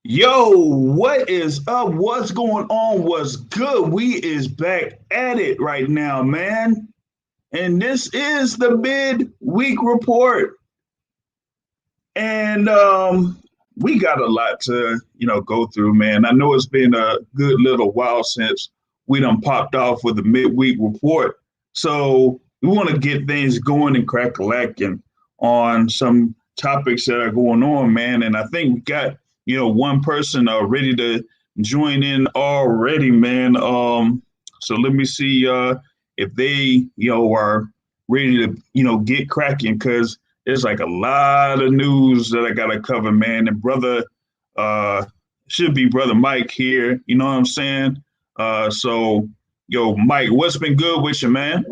Yo, what is up? What's going on? What's good? We is back at it right now, man. And this is the midweek report. And we got a lot to, go through, man. I know it's been a good little while since we done popped off with the midweek report. So we want to get things going and crack-a-lacking on some topics that are going on, man. And I think we got, one person ready to join in already, man. So let me see if they, are ready to, get cracking because there's like a lot of news that I gotta cover, man. And brother, uh, should be brother Mike here. You know what I'm saying? So, yo, Mike, what's been good with you, man?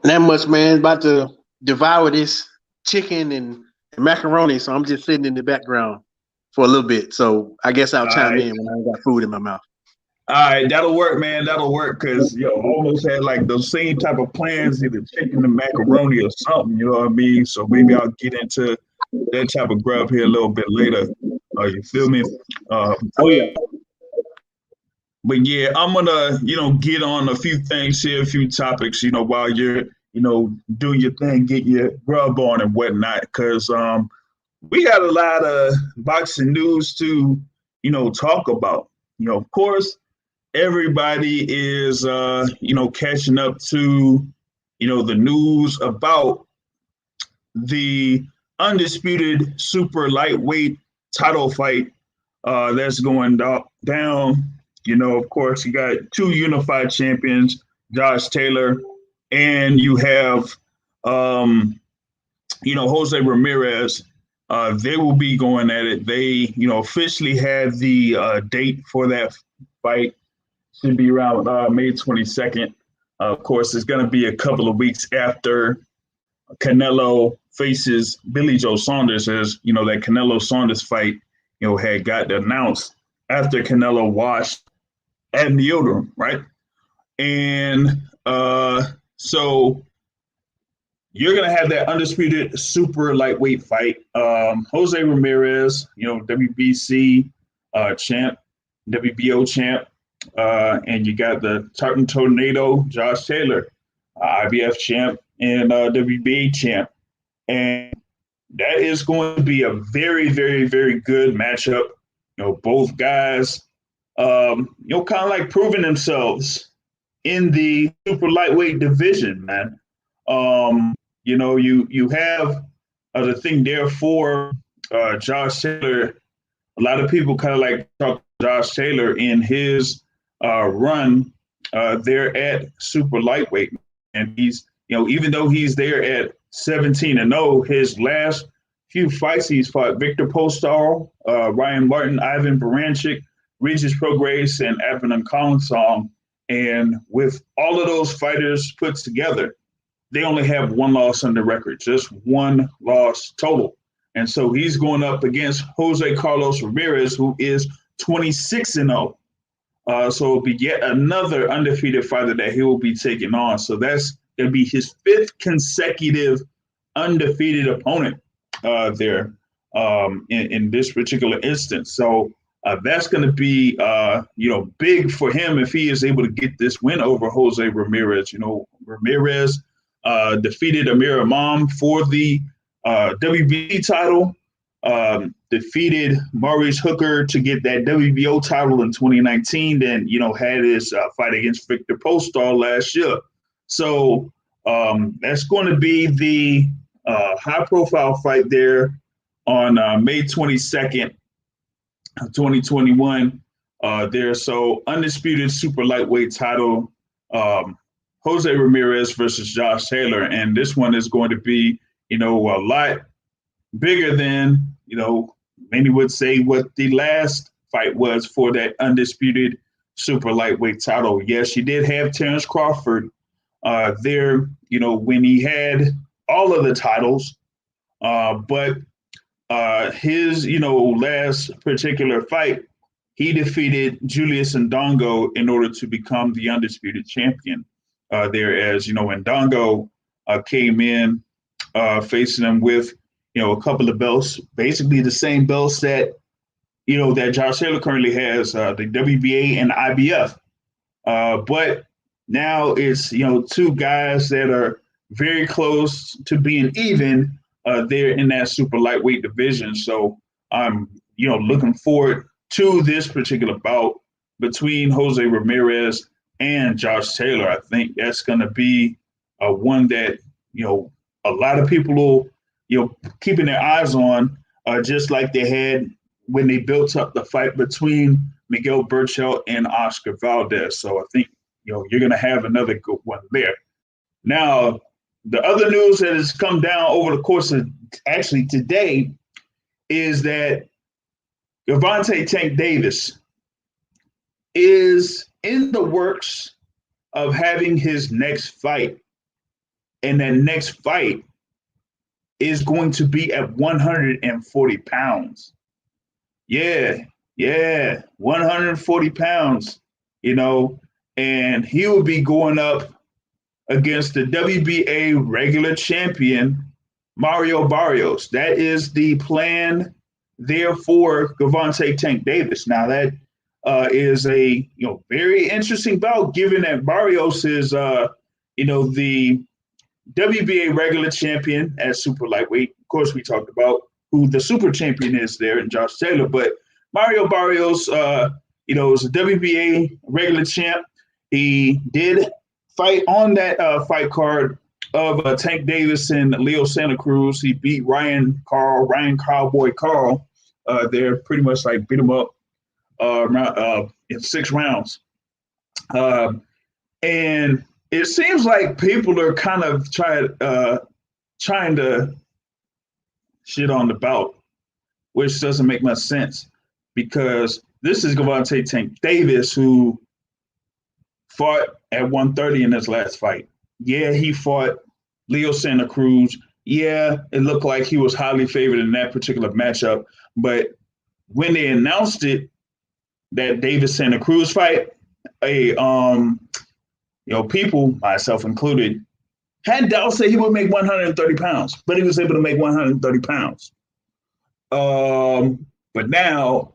That much, man. About to devour this chicken and macaroni, so I'm just sitting in the background for a little bit. So I guess I'll All chime right, in when I ain't got food in my mouth. all right, that'll work, man. That'll work because almost had like those same type of plans, either chicken and macaroni or something. You know what I mean? So maybe I'll get into that type of grub here a little bit later. You feel me? Uh, Oh yeah. But yeah, I'm gonna, get on a few things here, a few topics, while you're, doing your thing, get your grub on and whatnot. Cause we got a lot of boxing news to, talk about. Of course, everybody is catching up to, the news about the undisputed super lightweight title fight that's going down. Of course, you got two unified champions, Josh Taylor, and you have, Jose Ramirez. They will be going at it. They, officially had the date for that fight. Should be around May 22nd. Of course, it's going to be a couple of weeks after Canelo faces Billy Joe Saunders, as that Canelo Saunders fight, had got announced after Canelo washed ad nauseam, right? And so you're gonna have that undisputed super lightweight fight. Jose Ramirez, WBC champ, WBO champ, and you got the Tartan Tornado, Josh Taylor, IBF champ and WBA champ, and that is going to be a very, very, very good matchup. Both guys, kind of like proving themselves in the super lightweight division, man. You have the thing there for Josh Taylor. A lot of people kind of like talk Josh Taylor in his run there at super lightweight, and he's even though he's there at 17-0, his last few fights he's fought Victor Postol, Ryan Martin, Ivan Baranchik, Regis Prograis, and Abner Konsong. And with all of those fighters put together, they only have one loss on the record, just one loss total. And so he's going up against Jose Carlos Ramirez, who is 26-0. So it'll be yet another undefeated fighter that he will be taking on. So that's going to be his fifth consecutive undefeated opponent there in this particular instance. So that's going to be, big for him if he is able to get this win over Jose Ramirez. Ramirez defeated Amir Imam for the WBC title, defeated Maurice Hooker to get that WBO title in 2019, then, had his fight against Victor Postol last year. So that's going to be the high-profile fight there on May 22nd, 2021. There, so undisputed super lightweight title, Jose Ramirez versus Josh Taylor, and this one is going to be, a lot bigger than, many would say what the last fight was for that undisputed super lightweight title. Yes, you did have Terence Crawford there, when he had all of the titles, but his, last particular fight, he defeated Julius Ndongo in order to become the undisputed champion there, as, Ndongo came in facing him with, a couple of belts, basically the same belts that that Josh Taylor currently has the WBA and IBF. But now it's, two guys that are very close to being even there in that super lightweight division. So I'm, looking forward to this particular bout between Jose Ramirez and Josh Taylor. I think that's going to be one that, a lot of people will, keeping their eyes on, just like they had when they built up the fight between Miguel Berchelt and Oscar Valdez. So I think, you're going to have another good one there. Now, the other news that has come down over the course of actually today is that Gervonta Tank Davis is in the works of having his next fight. And that next fight is going to be at 140 pounds. Yeah, 140 pounds, and he will be going up against the WBA regular champion, Mario Barrios. That is the plan there for Gervonta Tank Davis. Now, that is a very interesting bout, given that Barrios is, the WBA regular champion at super lightweight. Of course, we talked about who the super champion is there in Josh Taylor, but Mario Barrios, is a WBA regular champ. He did fight on that fight card of Tank Davis and Leo Santa Cruz. He beat Ryan Cowboy Carl. They're pretty much like beat him up in 6 rounds. And it seems like people are kind of trying to shit on the bout, which doesn't make much sense, because this is Gervonta Tank Davis, who fought at 130 in his last fight. Yeah, he fought Leo Santa Cruz. Yeah, it looked like he was highly favored in that particular matchup. But when they announced it, that Davis Santa Cruz fight, people, myself included, had doubts that he would make 130 pounds, but he was able to make 130 pounds. But now,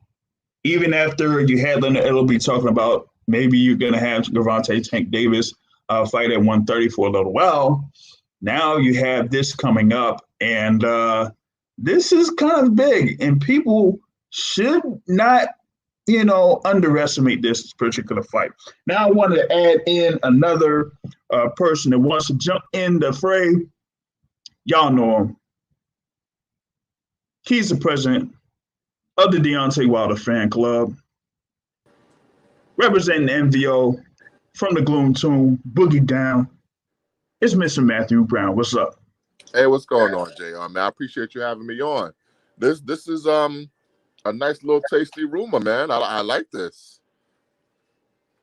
even after you had Leonard Ellerbe talking about maybe you're going to have Gervonta Tank Davis fight at 130 for a little while, now you have this coming up, and this is kind of big, and people should not underestimate this particular fight. Now I want to add in another person that wants to jump in the fray. Y'all know him. He's the president of the Deontay Wilder fan club, representing the MVO from the Gloom Tomb, Boogie Down. It's Mr. Matthew Brown. What's up? Hey, what's going on, JR, man? I appreciate you having me on. This is a nice little tasty rumor, man. I like this.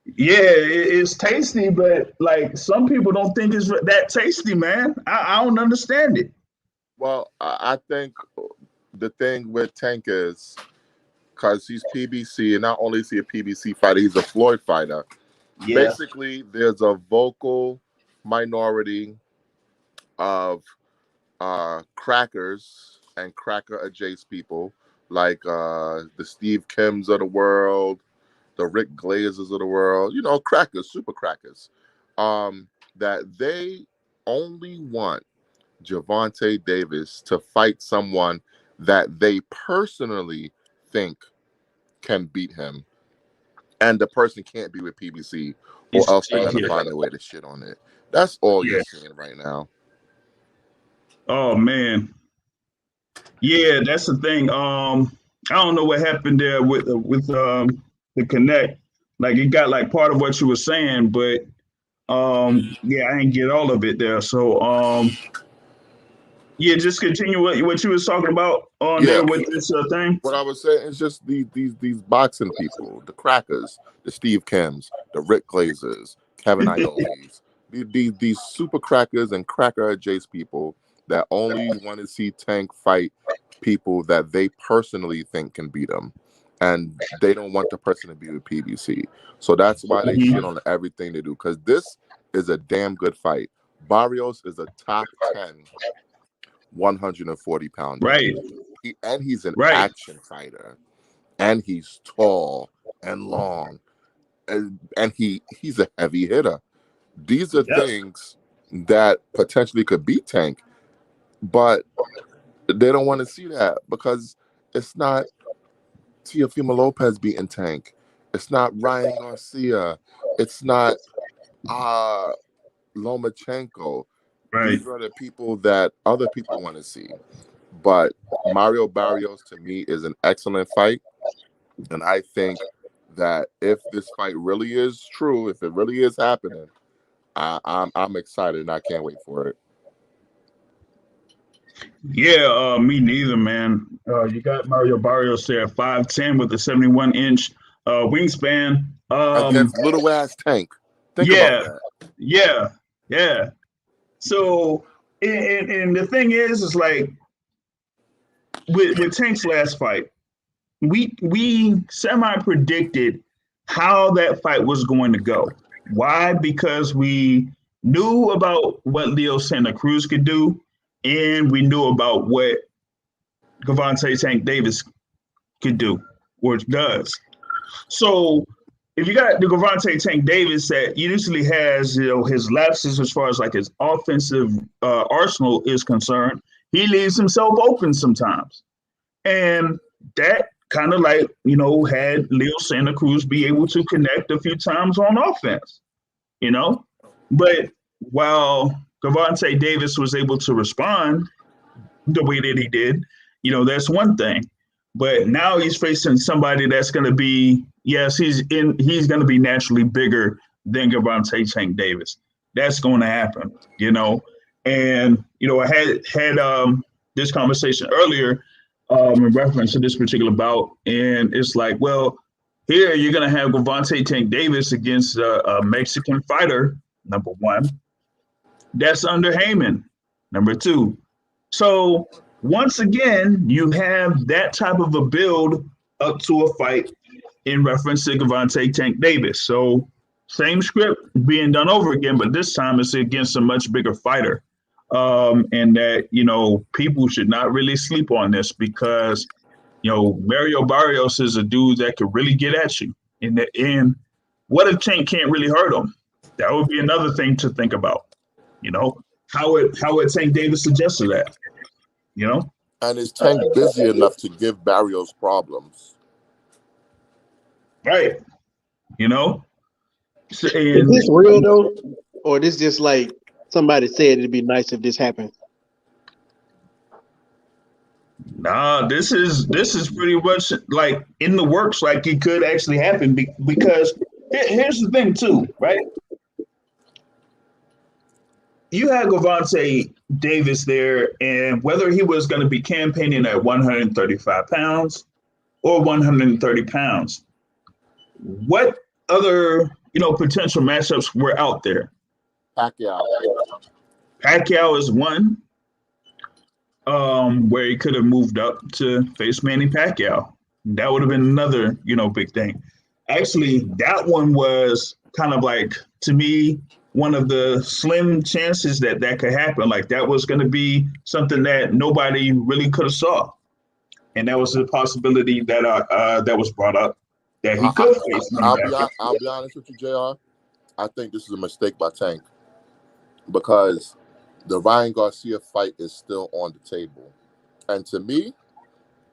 Yeah, it's tasty, but like some people don't think it's that tasty, man. I don't understand it. Well, I think the thing with Tank is, because he's PBC, and not only is he a PBC fighter, he's a Floyd fighter. Yeah. Basically, there's a vocal minority of crackers and cracker adjacent people, like the Steve Kims of the world, the Rick Glazers of the world, crackers, super crackers, that they only want Gervonta Davis to fight someone that they personally think can beat him. And the person can't be with PBC, or else they're going to find a way to shit on it. That's all you're seeing right now. Oh, man. Yeah, that's the thing. I don't know what happened there with the connect. Like, it got like part of what you were saying, but I didn't get all of it there. So just continue what you was talking about on there with this thing. What I was saying is just these boxing people, the crackers, the Steve Kims, the Rick Glazers, Kevin Iolis, these super crackers and cracker adjacent people that only want to see Tank fight people that they personally think can beat him, and they don't want the person to be with PBC. So that's why they shit on everything they do, because this is a damn good fight. Barrios is a top 10 140 pounder, right? He's an action fighter, and he's tall and long, and he's a heavy hitter. These are Yep. things that potentially could beat Tank, but they don't want to see that because it's not Teofimo Lopez beating Tank. It's not Ryan Garcia. It's not Lomachenko. Right. These are the people that other people want to see. But Mario Barrios, to me, is an excellent fight. And I think that if this fight really is true, if it really is happening, I'm excited and I can't wait for it. Yeah, me neither, man. You got Mario Barrios there at 5'10" with a 71-inch wingspan. Against little ass Tank. Think about Yeah, that. yeah, yeah. So, and the thing is like with Tank's last fight, we semi predicted how that fight was going to go. Why? Because we knew about what Leo Santa Cruz could do, and we knew about what Gervonta Tank Davis could do or does. So if you got the Gervonta Tank Davis that usually has his lapses as far as like his offensive arsenal is concerned, he leaves himself open sometimes, and that kind of like had Leo Santa Cruz be able to connect a few times on offense, you know. But while Gervonta Davis was able to respond the way that he did, that's one thing. But now he's facing somebody that's going to be, yes, he's going to be naturally bigger than Gervonta Tank Davis. That's going to happen, And I had this conversation earlier in reference to this particular bout, and it's like, well, here you're going to have Gervonta Tank Davis against a Mexican fighter, number one. That's under Heyman, number two. So once again, you have that type of a build up to a fight in reference to Gervonta Tank Davis. So same script being done over again, but this time it's against a much bigger fighter. And that, people should not really sleep on this because, Mario Barrios is a dude that could really get at you. And what if Tank can't really hurt him? That would be another thing to think about. How would Tank Davis suggest that? And is Tank busy enough to give Barrios problems? Right. So, Is and this real though, or this just like somebody said it'd be nice if this happened? nah, this is pretty much like in the works, like it could actually happen because here's the thing too, right? You had Gervonta Davis there, and whether he was going to be campaigning at 135 pounds or 130 pounds, what other potential matchups were out there? Pacquiao. Pacquiao is one, where he could have moved up to face Manny Pacquiao. That would have been another big thing. Actually, that one was kind of like, to me, one of the slim chances that could happen. Like that was going to be something that nobody really could have saw, and that was a possibility that was brought up that he could face Manny Pacquiao. I'll be honest with you, JR. I think this is a mistake by Tank because the Ryan Garcia fight is still on the table. And to me,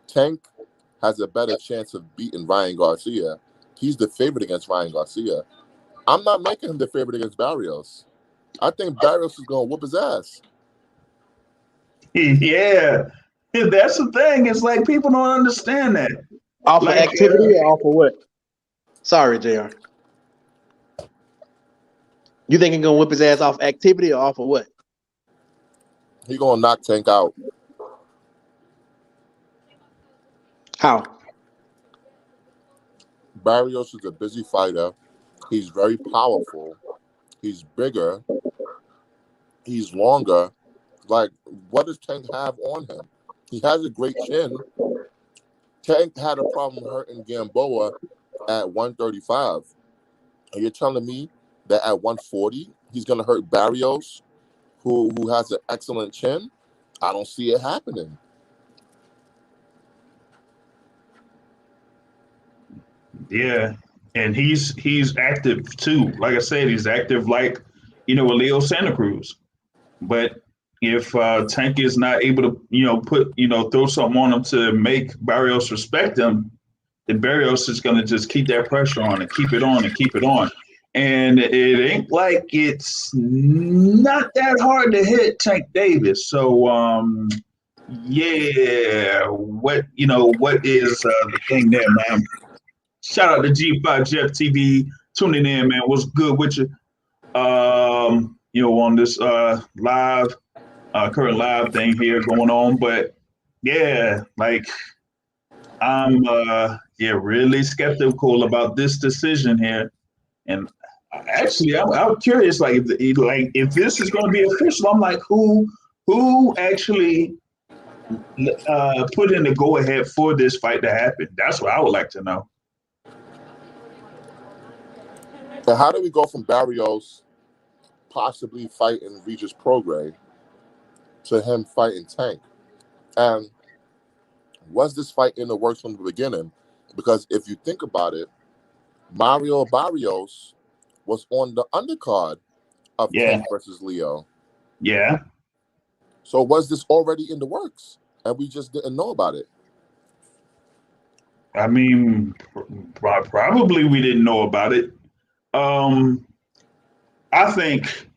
Tank has a better chance of beating Ryan Garcia. He's the favorite against Ryan Garcia. I'm not making him the favorite against Barrios. I think Barrios is going to whoop his ass. Yeah. That's the thing. It's like people don't understand that. Off of Like, activity or off of what? Sorry, JR. You think he's gonna whip his ass off activity or off of what? He's going to knock Tank out. How? Barrios is a busy fighter. He's very powerful. He's bigger. He's longer. Like, what does Tank have on him? He has a great chin. Tank had a problem hurting Gamboa at 135. And you're telling me that at 140, he's going to hurt Barrios, who has an excellent chin? I don't see it happening. Yeah, and he's active too. Like I said, he's active like with Leo Santa Cruz. But if Tank is not able to put throw something on him to make Barrios respect him, then Barrios is going to just keep that pressure on and keep it on and keep it on. And it ain't like it's not that hard to hit Tank Davis. So yeah, what is the thing there, man? Shout out to G5 Jeff TV tuning in, man. What's good with you? On this live, current live thing here going on. But yeah, like I'm really skeptical about this decision here. And actually, I'm curious, like if this is going to be official. I'm like, who actually put in the go ahead for this fight to happen? That's what I would like to know. But how do we go from Barrios possibly fighting Regis Prograis to him fighting Tank? And was this fight in the works from the beginning? Because if you think about it, Mario Barrios was on the undercard of Yeah, Tank versus Leo. yeah. So was this already in the works and we just didn't know about it? I mean, probably we didn't know about it. I think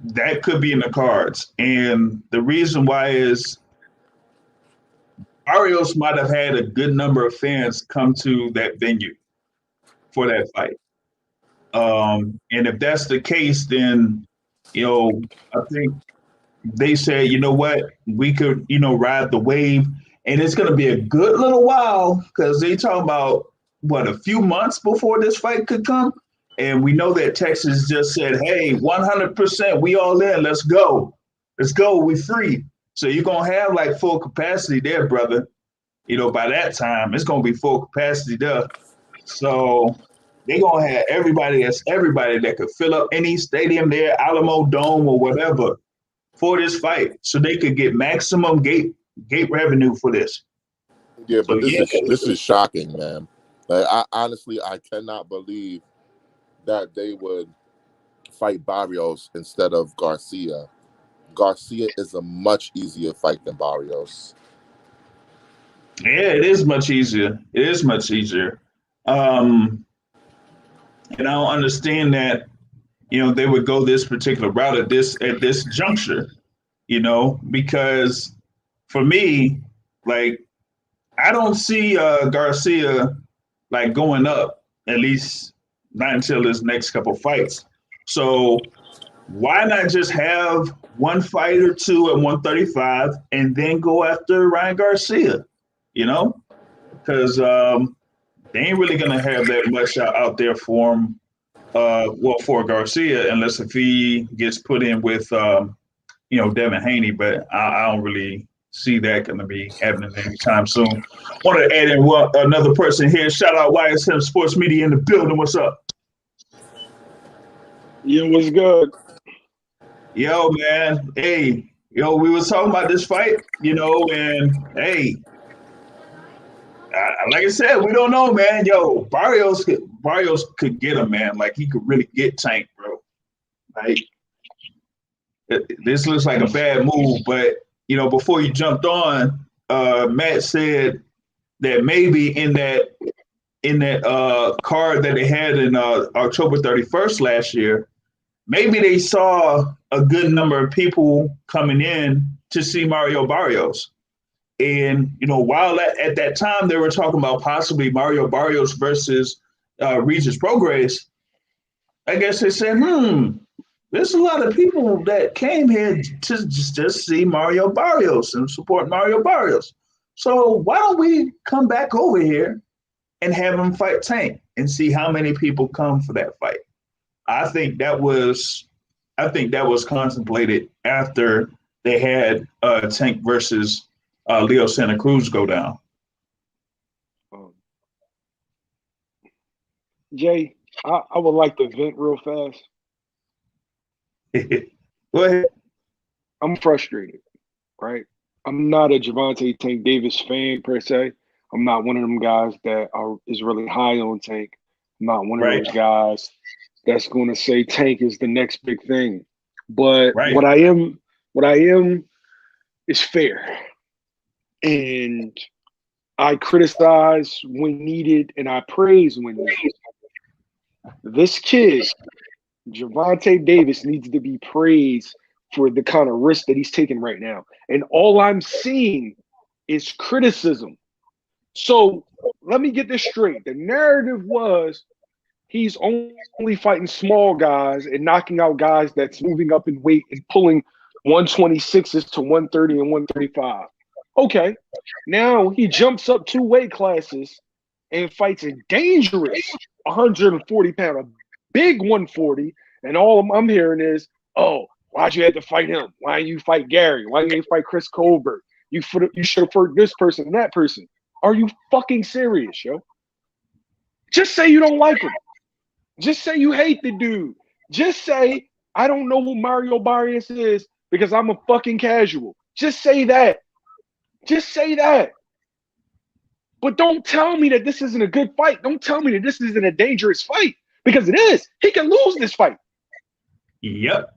that could be in the cards, and the reason why is Barrios might have had a good number of fans come to that venue for that fight. And if that's the case, then I think they said, you know what, we could, ride the wave, and it's going to be a good little while because they talk about what a few months before this fight could come, and we know that Texas just said, hey, 100%, we all in, let's go, we free. So you're gonna have like full capacity there, brother. By that time, it's gonna be full capacity there. So they're gonna have everybody that could fill up any stadium there, Alamo Dome or whatever, for this fight, so they could get maximum gate revenue for this. Yeah, So but this is shocking, man. Like, I cannot believe that they would fight Barrios instead of Garcia. Garcia is a much easier fight than Barrios. yeah, it is much easier. It is much easier. And I don't understand that they would go this particular route at this juncture. Because for me, like I don't see Garcia like going up, at least not until his next couple fights. So why not just have one fight or two at 135 and then go after Ryan Garcia? Because they ain't really gonna have that much out there for him. For Garcia, unless if he gets put in with Devin Haney, but I don't really see that going to be happening anytime soon. Want to add in another person here. Shout out YSM Sports Media in the building. What's up? Yeah, what's good? Yo, man. Hey, we was talking about this fight, and hey, like I said, we don't know, man. Yo, Barrios could get him, man. Like he could really get Tank, bro. Like this looks like a bad move, but before you jumped on, Matt said that maybe in that card that they had in October 31st last year, maybe they saw a good number of people coming in to see Mario Barrios. And while at that time they were talking about possibly Mario Barrios versus Regis Prograis, I guess they said, there's a lot of people that came here to just see Mario Barrios and support Mario Barrios. So why don't we come back over here and have him fight Tank and see how many people come for that fight? I think that was contemplated after they had Tank versus Leo Santa Cruz go down. Jay, I would like to vent real fast. Go ahead. I'm frustrated, right? I'm not a Gervonta Tank Davis fan per se. I'm not one of them guys that is really high on Tank. I'm not one of Right. those guys that's going to say Tank is the next big thing. But Right. what I am is fair. And I criticize when needed and I praise when needed. This kid, Javonte Davis, needs to be praised for the kind of risk that he's taking right now. And all I'm seeing is criticism. So let me get this straight. The narrative was he's only fighting small guys and knocking out guys that's moving up in weight and pulling 126s to 130 and 135. Okay. Now he jumps up 2 weight classes and fights a dangerous 140 pounder, big 140. And all I'm hearing is, oh, why'd you have to fight him? Why didn't you fight Gary? Why didn't you fight Chris Colbert? You should have fought this person and that person. Are you fucking serious, yo? Just say you don't like him. Just say you hate the dude. Just say, I don't know who Mario Barrios is because I'm a fucking casual. Just say that. Just say that. But don't tell me that this isn't a good fight. Don't tell me that this isn't a dangerous fight because it is. He can lose this fight. Yep.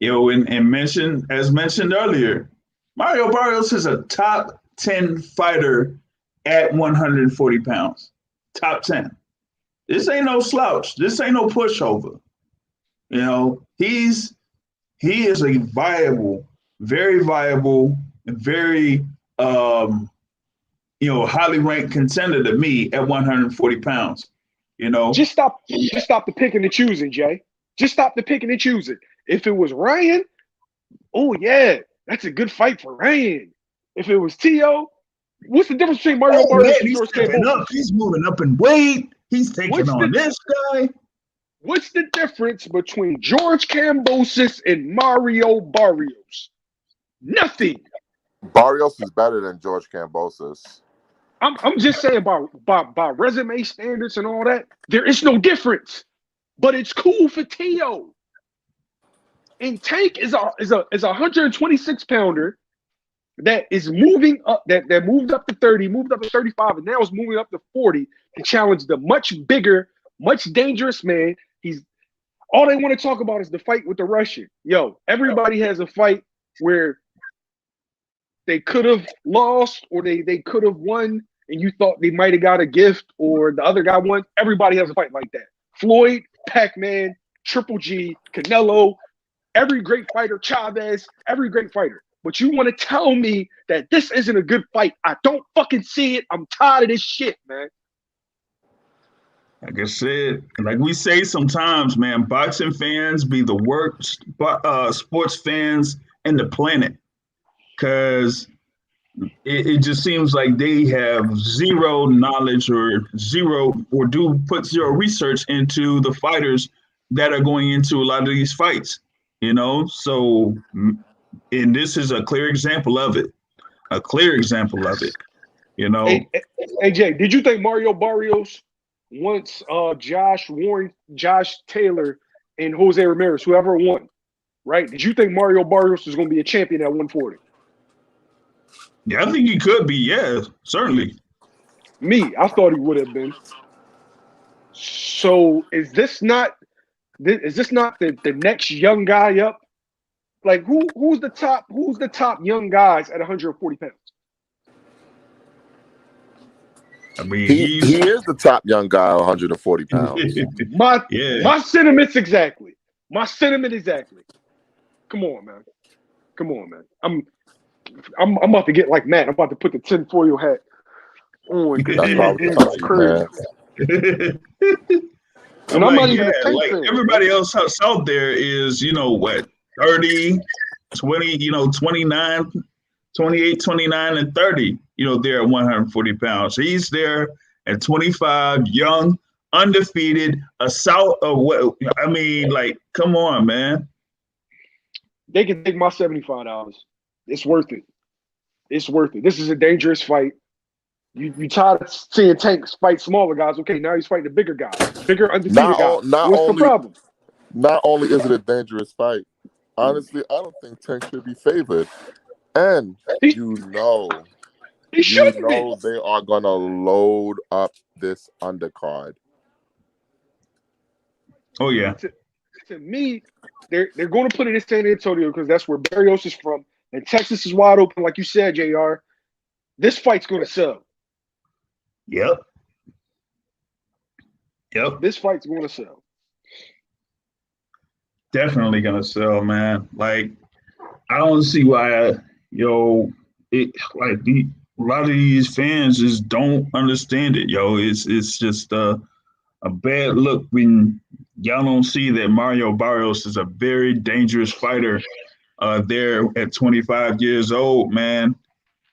And as mentioned earlier, Mario Barrios is a top 10 fighter at 140 pounds. Top 10. This ain't no slouch. This ain't no pushover. He is a viable, very viable, very highly ranked contender to me at 140 pounds. Just stop the picking and choosing, Jay. Just stop the picking and choosing. If it was Ryan, oh yeah, that's a good fight for Ryan. If it was T.O., what's the difference between Mario Barrios and George Kambosos? He's moving up in weight. He's taking on this guy. What's the difference between George Kambosos and Mario Barrios? Nothing. Barrios is better than George Kambosos. I'm just saying by resume standards and all that, there is no difference. But it's cool for T.O. And Tank is a 126 pounder that is moving up, that moved up to 30, moved up to 35, and now is moving up to 40 to challenge the much bigger, much dangerous man. All they want to talk about is the fight with the Russian. Yo, everybody has a fight where they could have lost or they could have won, and you thought they might have got a gift or the other guy won. Everybody has a fight like that. Floyd, Pac-Man, Triple G, Canelo, every great fighter, Chavez, every great fighter. But you want to tell me that this isn't a good fight? I don't fucking see it. I'm tired of this shit, man. Like I said, like we say sometimes, man, boxing fans be the worst sports fans in the planet because it just seems like they have zero knowledge or do put zero research into the fighters that are going into a lot of these fights, So, and this is a clear example of it. Hey, Jay, did you think Mario Barrios, once Josh Taylor, and Jose Ramirez, whoever won, right? Did you think Mario Barrios was going to be a champion at 140? Yeah, I think he could be. Yeah, certainly. I thought he would have been. So is this not the next young guy up? Like who's the top young guys at 140 pounds? I mean, he is the top young guy at 140 pounds. My sentiments exactly. Come on, man. I'm about to get like Matt. I'm about to put the tinfoil hat on. That's crazy. And I'm not even a Tank like fan. Everybody else out there is, 30, 20, 29, 28, 29, and 30. They're at 140 pounds. He's there at 25, young, undefeated, come on, man. They can take my $75. It's worth it. This is a dangerous fight. You tired of seeing Tanks fight smaller guys. Okay, now he's fighting a bigger guy, bigger undefeated guy. What's the problem? Not only is it a dangerous fight, honestly, I don't think Tank should be favored. And He shouldn't be. They are gonna load up this undercard. Oh yeah. To me, they're going to put it in San Antonio because that's where Barrios is from, and Texas is wide open, like you said, Jr. This fight's going to sell. Yep. This fight's going to sell. Definitely gonna sell, man. Like, I don't see why, a lot of these fans just don't understand it, yo. It's just a bad look when y'all don't see that Mario Barrios is a very dangerous fighter. There at 25 years old, man,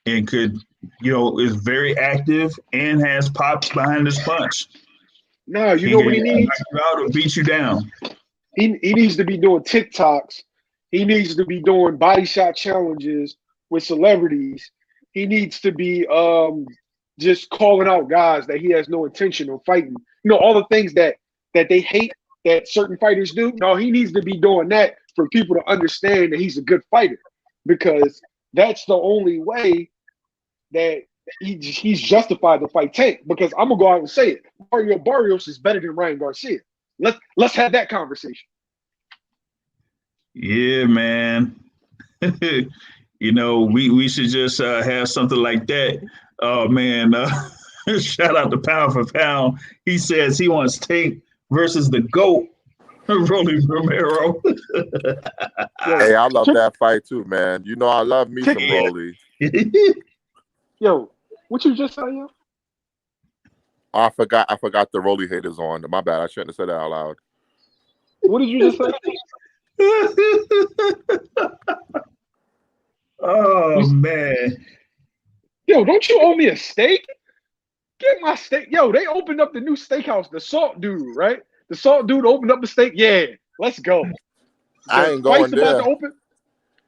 and could, is very active and has pops behind his punch. No, you know what he needs? Knock you out or beat you down. He needs to be doing TikToks. He needs to be doing body shot challenges with celebrities. He needs to be just calling out guys that he has no intention of fighting. All the things that they hate that certain fighters do. No, he needs to be doing that for people to understand that he's a good fighter, because that's the only way that he's justified to fight Tank. Because I'm gonna go out and say it: Mario Barrios is better than Ryan Garcia. Let's have that conversation. Yeah, man. We should just have something like that. Oh man, shout out to Pound for Pound. He says he wants Tank versus the GOAT, Rolly Romero. Hey, I love that fight too, man. I love me some Rolly. Yo, what you just said, yo? I forgot the Rolly haters on. My bad. I shouldn't have said that out loud. What did you just say? Oh man. Yo, don't you owe me a steak? Get my steak. Yo, they opened up the new steakhouse, the Salt Dude, right? The Salt Dude opened up the steak. Yeah, let's go. I ain't going there.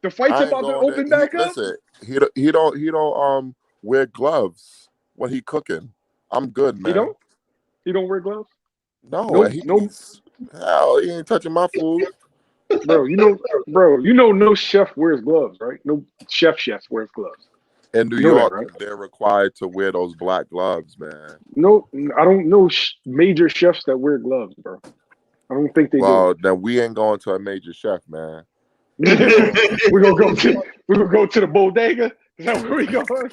The fight's about to open back up. Listen, he don't wear gloves when he cooking. I'm good, man. He don't wear gloves? No, no. Hell, he ain't touching my food. Bro, no chef wears gloves, right? No chef wears gloves. In New York, right? They're required to wear those black gloves, man. No, I don't know major chefs that wear gloves, bro. I don't think they do. Well, then we ain't going to a major chef, man. We're gonna go to the bodega. Is that where we going?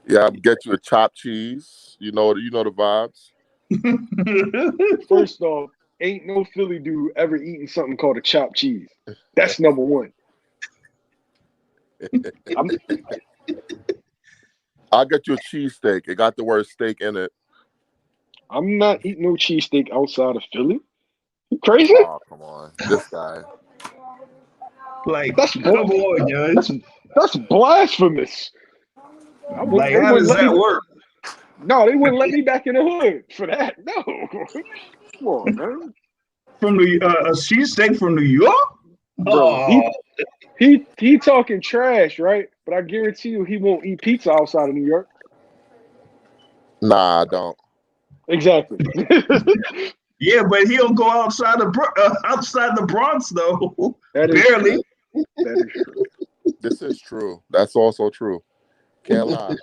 Yeah, get you a chopped cheese. You know the vibes. First off, ain't no Philly dude ever eaten something called a chopped cheese. That's number one. I'll get you a cheesesteak. It got the word steak in it. I'm not eating no cheesesteak outside of Philly. You crazy? Oh, come on. This guy. Like, that's blasphemous. How does that work? No, they wouldn't let me back in the hood for that. No. Come on, man. From a cheesesteak from New York? Bro, he talking trash, right? But I guarantee you he won't eat pizza outside of New York. Nah, I don't. Exactly. Yeah, but he don't go outside the Bronx though. Barely. That is true. This is true. That's also true. Can't lie.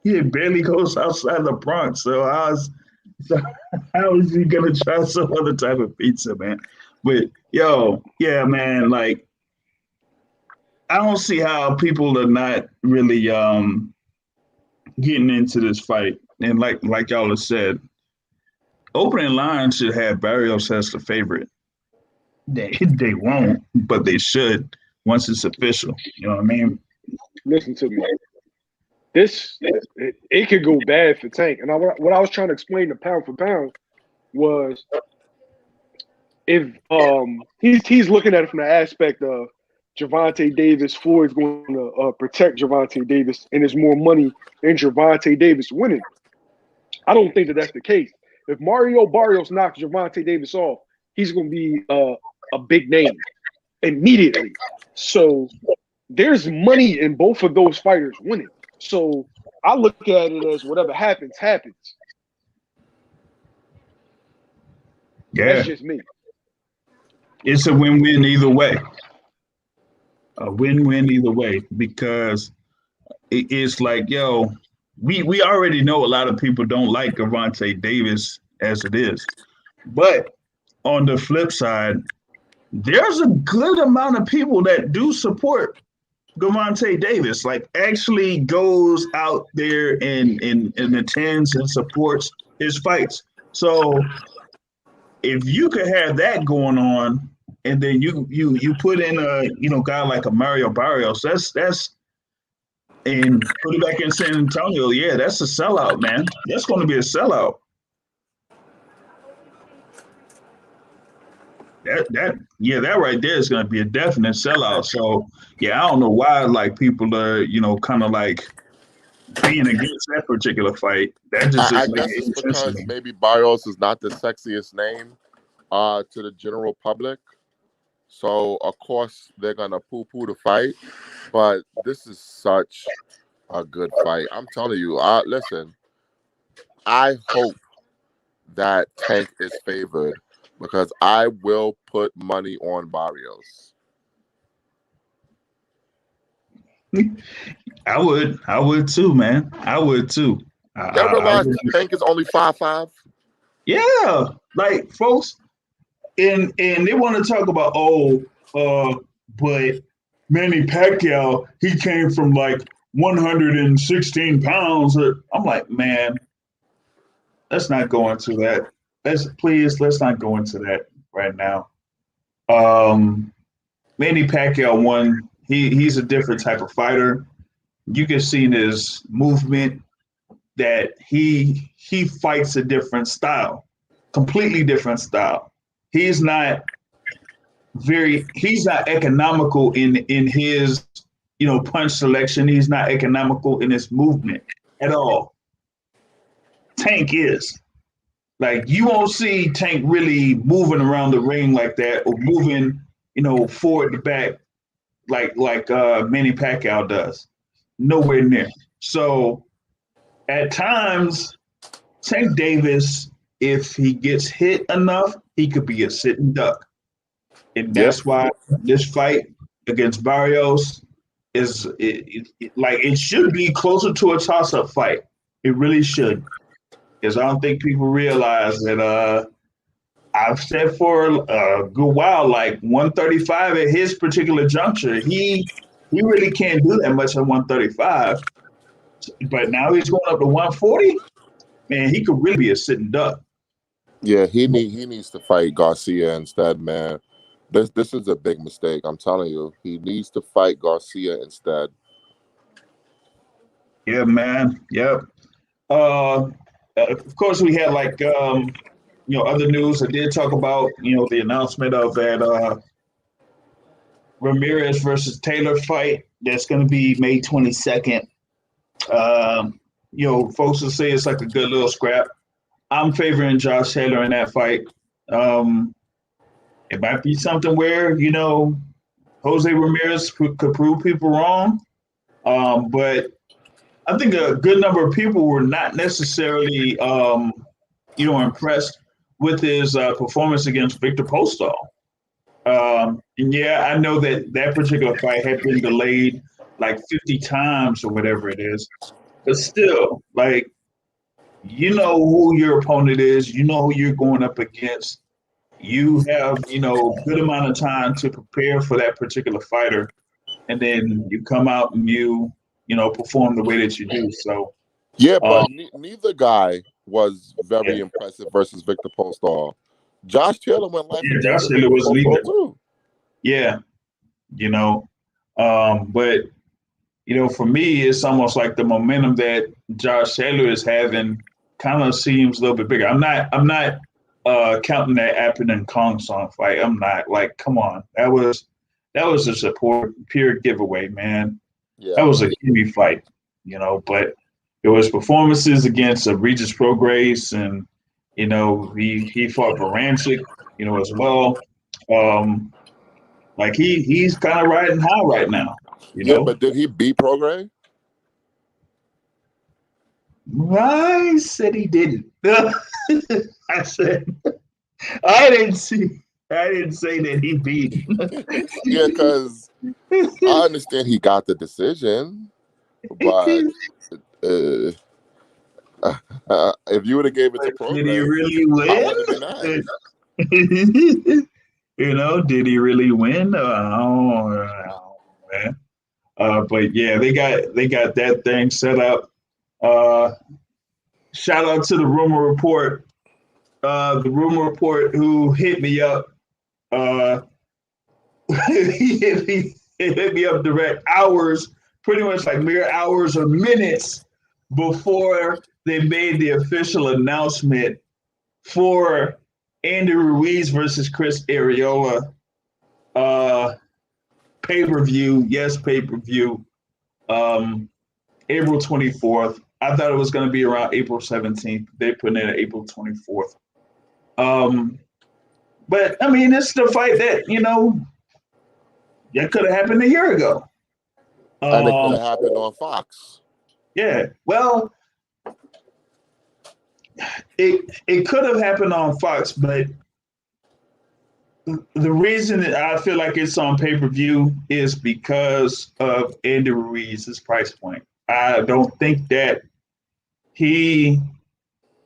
He barely goes outside the Bronx, so how is he gonna try some other type of pizza, man? But yeah, man, like I don't see how people are not really getting into this fight. And like y'all have said, opening line should have Barrios as the favorite. They won't, but they should once it's official. You know what I mean? Listen to me. It could go bad for Tank. And what I was trying to explain to Pound for Pound was if he's looking at it from the aspect of Gervonta Davis, Floyd's going to protect Gervonta Davis, and there's more money in Gervonta Davis winning. I don't think that's the case. If Mario Barrios knocks Gervonta Davis off, he's going to be a big name immediately. So there's money in both of those fighters winning. So I look at it as whatever happens, happens. Yeah. That's just me. It's a win-win either way. A win-win either way, because it's like, yo, we already know a lot of people don't like Gervonta Davis as it is. But on the flip side, there's a good amount of people that do support Gervonta Davis, like actually goes out there and attends and supports his fights. So if you could have that going on, and then you put in a guy like a Mario Barrios, that's and put it back in San Antonio, yeah, that's a sellout, man. That's going to be a sellout. That right there is going to be a definite sellout. So yeah, I don't know why like people are kind of like being against that particular fight. That just I doesn't make guess it's any sense to because me. maybe Barrios is not the sexiest name to the general public. So of course they're gonna poo-poo the fight. But this is such a good fight. I'm telling you, listen, I hope that Tank is favored because I will put money on Barrios. I would too, man. I would too. Y'all I realize would. Tank is only 5'5"? Yeah, like folks, and they want to talk about but Manny Pacquiao, he came from like 116 pounds. I'm like, man, let's not go into that. Let's not go into that right now. Manny Pacquiao won. He's a different type of fighter. You can see in his movement that he fights a different style, completely different style. He's not he's not economical in his punch selection. He's not economical in his movement at all. Tank is. Like you won't see Tank really moving around the ring like that or moving, forward to back like Manny Pacquiao does. Nowhere near. So at times, Tank Davis, if he gets hit enough, he could be a sitting duck. And Yep. that's why this fight against Barrios is it should be closer to a toss-up fight. It really should. Because I don't think people realize that I've said for a good while, like 135 at his particular juncture, he really can't do that much at 135. But now he's going up to 140. Man, he could really be a sitting duck. Yeah, he needs to fight Garcia instead, man. This is a big mistake. I'm telling you, he needs to fight Garcia instead. Yeah, man. Yep. Of course, we had like other news. I did talk about the announcement of that Ramirez versus Taylor fight that's going to be May 22nd. Folks will say it's like a good little scrap. I'm favoring Josh Taylor in that fight. It might be something where Jose Ramirez could prove people wrong, but I think a good number of people were not necessarily impressed with his performance against Victor Postol. And yeah, I know that particular fight had been delayed like 50 times or whatever it is. But still, like, you know who your opponent is. You know who you're going up against. You have, good amount of time to prepare for that particular fighter. And then you come out and you perform the way that you do. So, yeah, but neither guy was very impressive versus Victor Postol. Josh Taylor went life and death Josh with Taylor Victor was Postol leaving. too. Yeah, but for me, it's almost like the momentum that Josh Taylor is having kind of seems a little bit bigger. I'm not counting that Appen and Kong song fight. I'm not like, come on, that was just a pure giveaway, man. Yeah. That was a gimme fight, but it was performances against Regis Prograis and he fought Baranchik, as well. Like he's kind of riding high right now, Yeah, but did he beat Prograis? I said he didn't. I said I didn't say that he beat. Yeah, because I understand he got the decision, But if you would have gave it to Did he Progress, really I wouldn't be mad. win? Did he really win? I don't know, man. But yeah, they got that thing set up. Uh, Shout out to the Rumor Report. The Rumor Report who hit me up. Uh, he hit me up direct hours, pretty much like mere hours or minutes before they made the official announcement for Andy Ruiz versus Chris Arreola. Pay-per-view, yes, pay-per-view. April 24th. I thought it was going to be around April 17th. They put in April 24th. But I mean, it's the fight that that could have happened a year ago. And it could have happened on Fox. Yeah. Well, it could have happened on Fox, but the reason that I feel like it's on pay-per-view is because of Andy Ruiz's price point. I don't think that he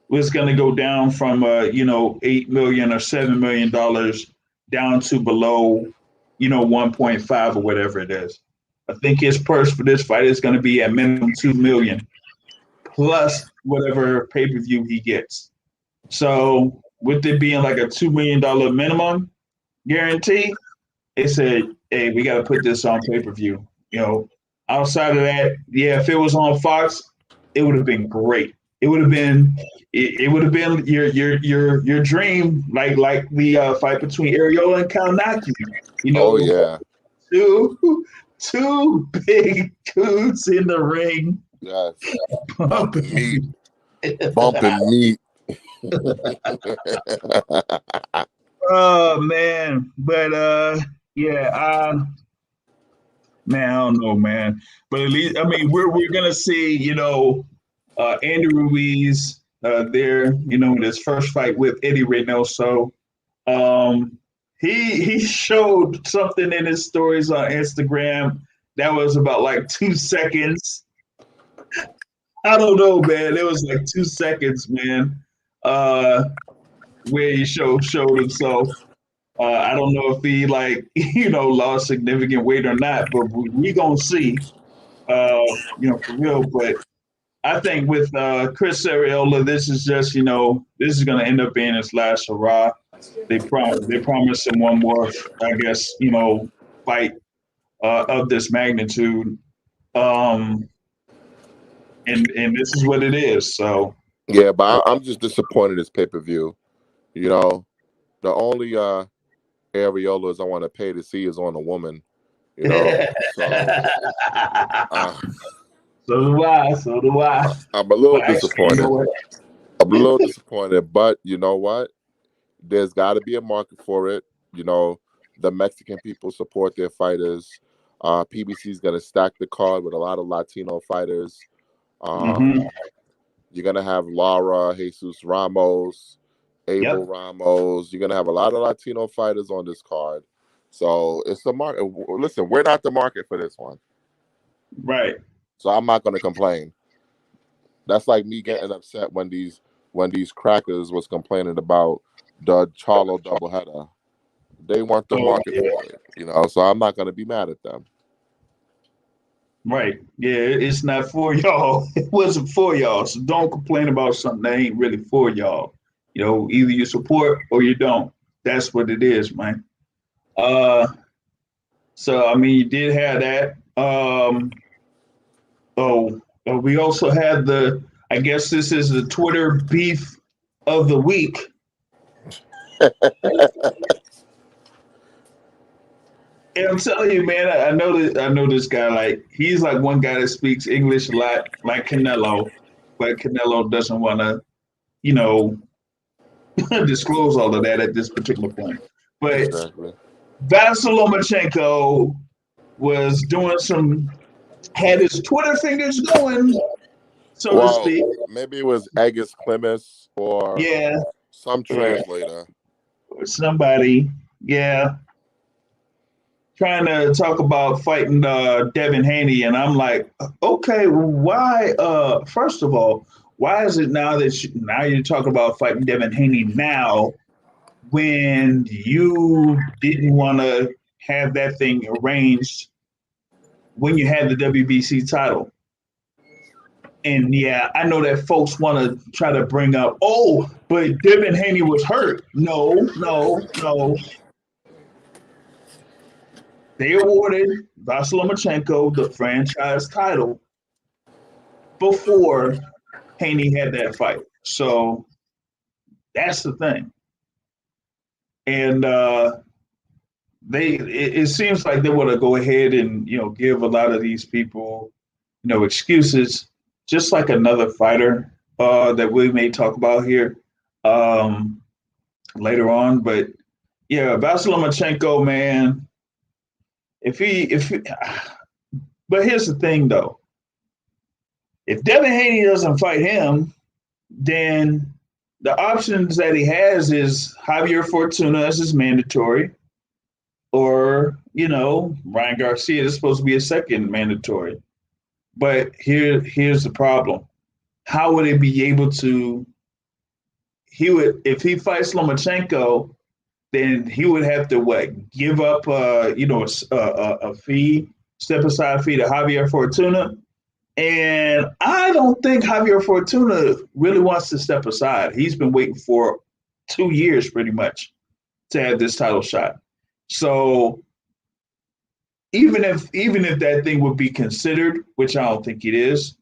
was going to go down from $8 million or $7 million down to below 1.5 or whatever it is. I think his purse for this fight is going to be at minimum 2 million plus whatever pay-per-view he gets. So with it being like a $2 million minimum guarantee, they said, hey, we got to put this on pay-per-view. Outside of that, yeah, if it was on Fox, it would have been great. It would have been your dream, like the fight between Arreola and Kalnaki. Oh yeah, two big dudes in the ring. Yes, bumping meat, bumping meat. Oh man, but yeah, man, I don't know, man. But at least, I mean, we're gonna see, Andy Ruiz there, in his first fight with Eddie Reynoso. He showed something in his stories on Instagram that was about like 2 seconds. I don't know, man. It was like 2 seconds, man. Where he showed himself. I don't know if he lost significant weight or not, but we gonna see. For real. But I think with Chris Arreola, this is just this is gonna end up being his last hurrah. They promised him one more, I guess, fight of this magnitude. And this is what it is. So yeah, but I'm just disappointed it's pay-per-view. The only areolas I want to pay to see is on a woman. So do I. I'm a little disappointed. I'm a little disappointed, but you know what? There's got to be a market for it. The Mexican people support their fighters. PBC is going to stack the card with a lot of Latino fighters. You're going to have Lara, Jesus Ramos, Abel Ramos. You're going to have a lot of Latino fighters on this card. So it's the market. Listen, we're not the market for this one. Right. So I'm not going to complain. That's like me getting upset when these crackers was complaining about the Charlo doubleheader. They want the market for it, so I'm not going to be mad at them. Right. Yeah, it's not for y'all. It wasn't for y'all. So don't complain about something that ain't really for y'all. Either you support or you don't. That's what it is, man. So I mean, you did have that. We also had I guess this is the Twitter beef of the week. And I'm telling you, man, I know this guy. Like, he's like one guy that speaks English a lot, like Canelo, but Canelo doesn't want to, disclose all of that at this particular point. But exactly. Vasyl Lomachenko was had his Twitter fingers going, so to speak. Maybe it was Agus Clemens or some translator. Or somebody, yeah. trying to talk about fighting Devin Haney, and I'm like, okay, why? First of all, why is it now that now you're talking about fighting Devin Haney now when you didn't want to have that thing arranged when you had the WBC title? And yeah, I know that folks want to try to bring up, oh, but Devin Haney was hurt. No, no, no. They awarded Vasyl Lomachenko the franchise title before Haney had that fight. So that's the thing. And it seems like they want to go ahead and give a lot of these people excuses, just like another fighter that we may talk about here later on. But yeah, Vasyl Lomachenko, man. But here's the thing, though. If Devin Haney doesn't fight him, then the options that he has is Javier Fortuna as his mandatory, or Ryan Garcia is supposed to be a second mandatory. But here's the problem: how would he be able to? If he fights Lomachenko, then he would have to give up a fee, step aside fee to Javier Fortuna. And I don't think Javier Fortuna really wants to step aside. He's been waiting for 2 years pretty much to have this title shot. So even if that thing would be considered, which I don't think it is,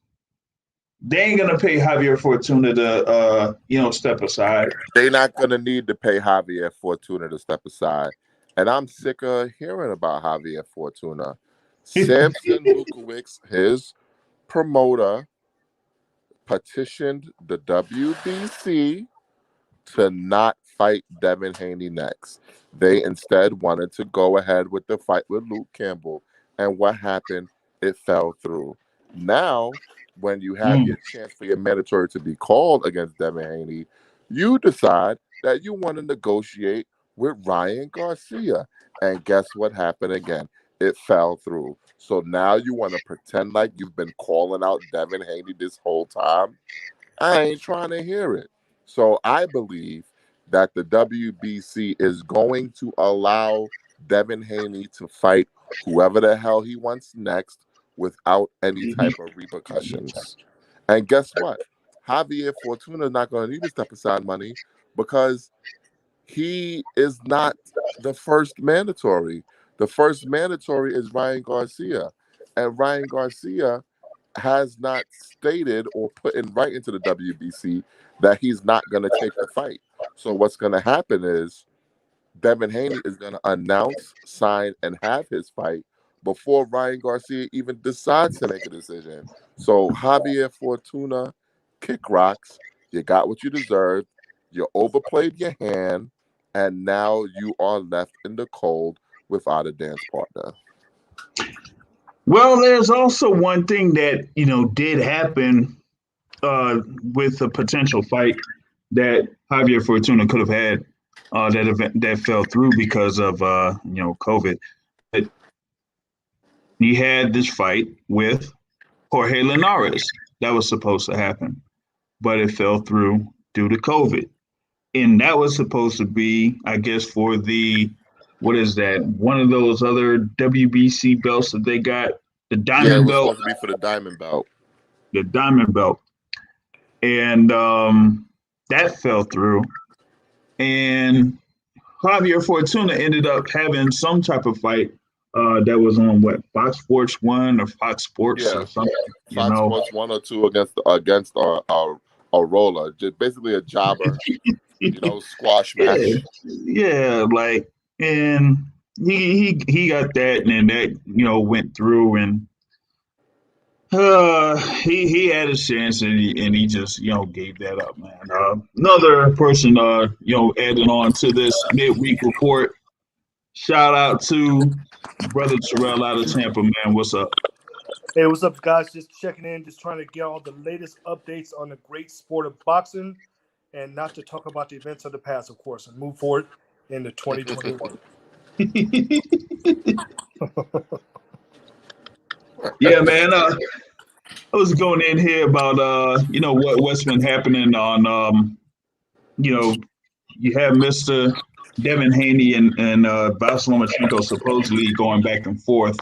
they ain't gonna pay Javier Fortuna to step aside. They're not gonna need to pay Javier Fortuna to step aside. And I'm sick of hearing about Javier Fortuna. Samson Lukowicz, his promoter, petitioned the WBC to not fight Devin Haney next. They instead wanted to go ahead with the fight with Luke Campbell. And what happened? It fell through. Now, when you have your chance for your mandatory to be called against Devin Haney, you decide that you want to negotiate with Ryan Garcia. And guess what happened again? It fell through. So now you want to pretend like you've been calling out Devin Haney this whole time? I ain't trying to hear it. So I believe that the WBC is going to allow Devin Haney to fight whoever the hell he wants next without any type of repercussions. And guess what? Javier Fortuna is not going to need to step aside money because he is not the first mandatory. The first mandatory is Ryan Garcia. And Ryan Garcia has not stated or put in right into the WBC that he's not going to take the fight. So what's going to happen is Devin Haney is going to announce, sign, and have his fight before Ryan Garcia even decides to make a decision. So Javier Fortuna, kick rocks. You got what you deserved. You overplayed your hand, and now you are left in the cold without a dance partner. Well, there's also one thing that did happen with a potential fight that Javier Fortuna could have had that fell through because of COVID. But he had this fight with Jorge Linares that was supposed to happen, but it fell through due to COVID. And that was supposed to be, I guess, for the what is that? One of those other WBC belts that they got, the diamond belt. Yeah, it was supposed to be for the diamond belt. The diamond belt. And that fell through. And Javier Fortuna ended up having some type of fight that was on Fox Sports 1 or Fox Sports or something. Fox Sports 1 or 2 against a roller, just basically a jobber, squash match. Yeah, and he got that, and then that went through, and he had a chance, and he just gave that up, man. Another person adding on to this midweek report. Shout out to brother Terrell out of Tampa, man. What's up? Hey, what's up, guys? Just checking in, just trying to get all the latest updates on the great sport of boxing, and not to talk about the events of the past, of course, and move forward into 2021. Yeah, man. I was going in here about what's been happening on you have Mr. Devin Haney and Vasyl Lomachenko supposedly going back and forth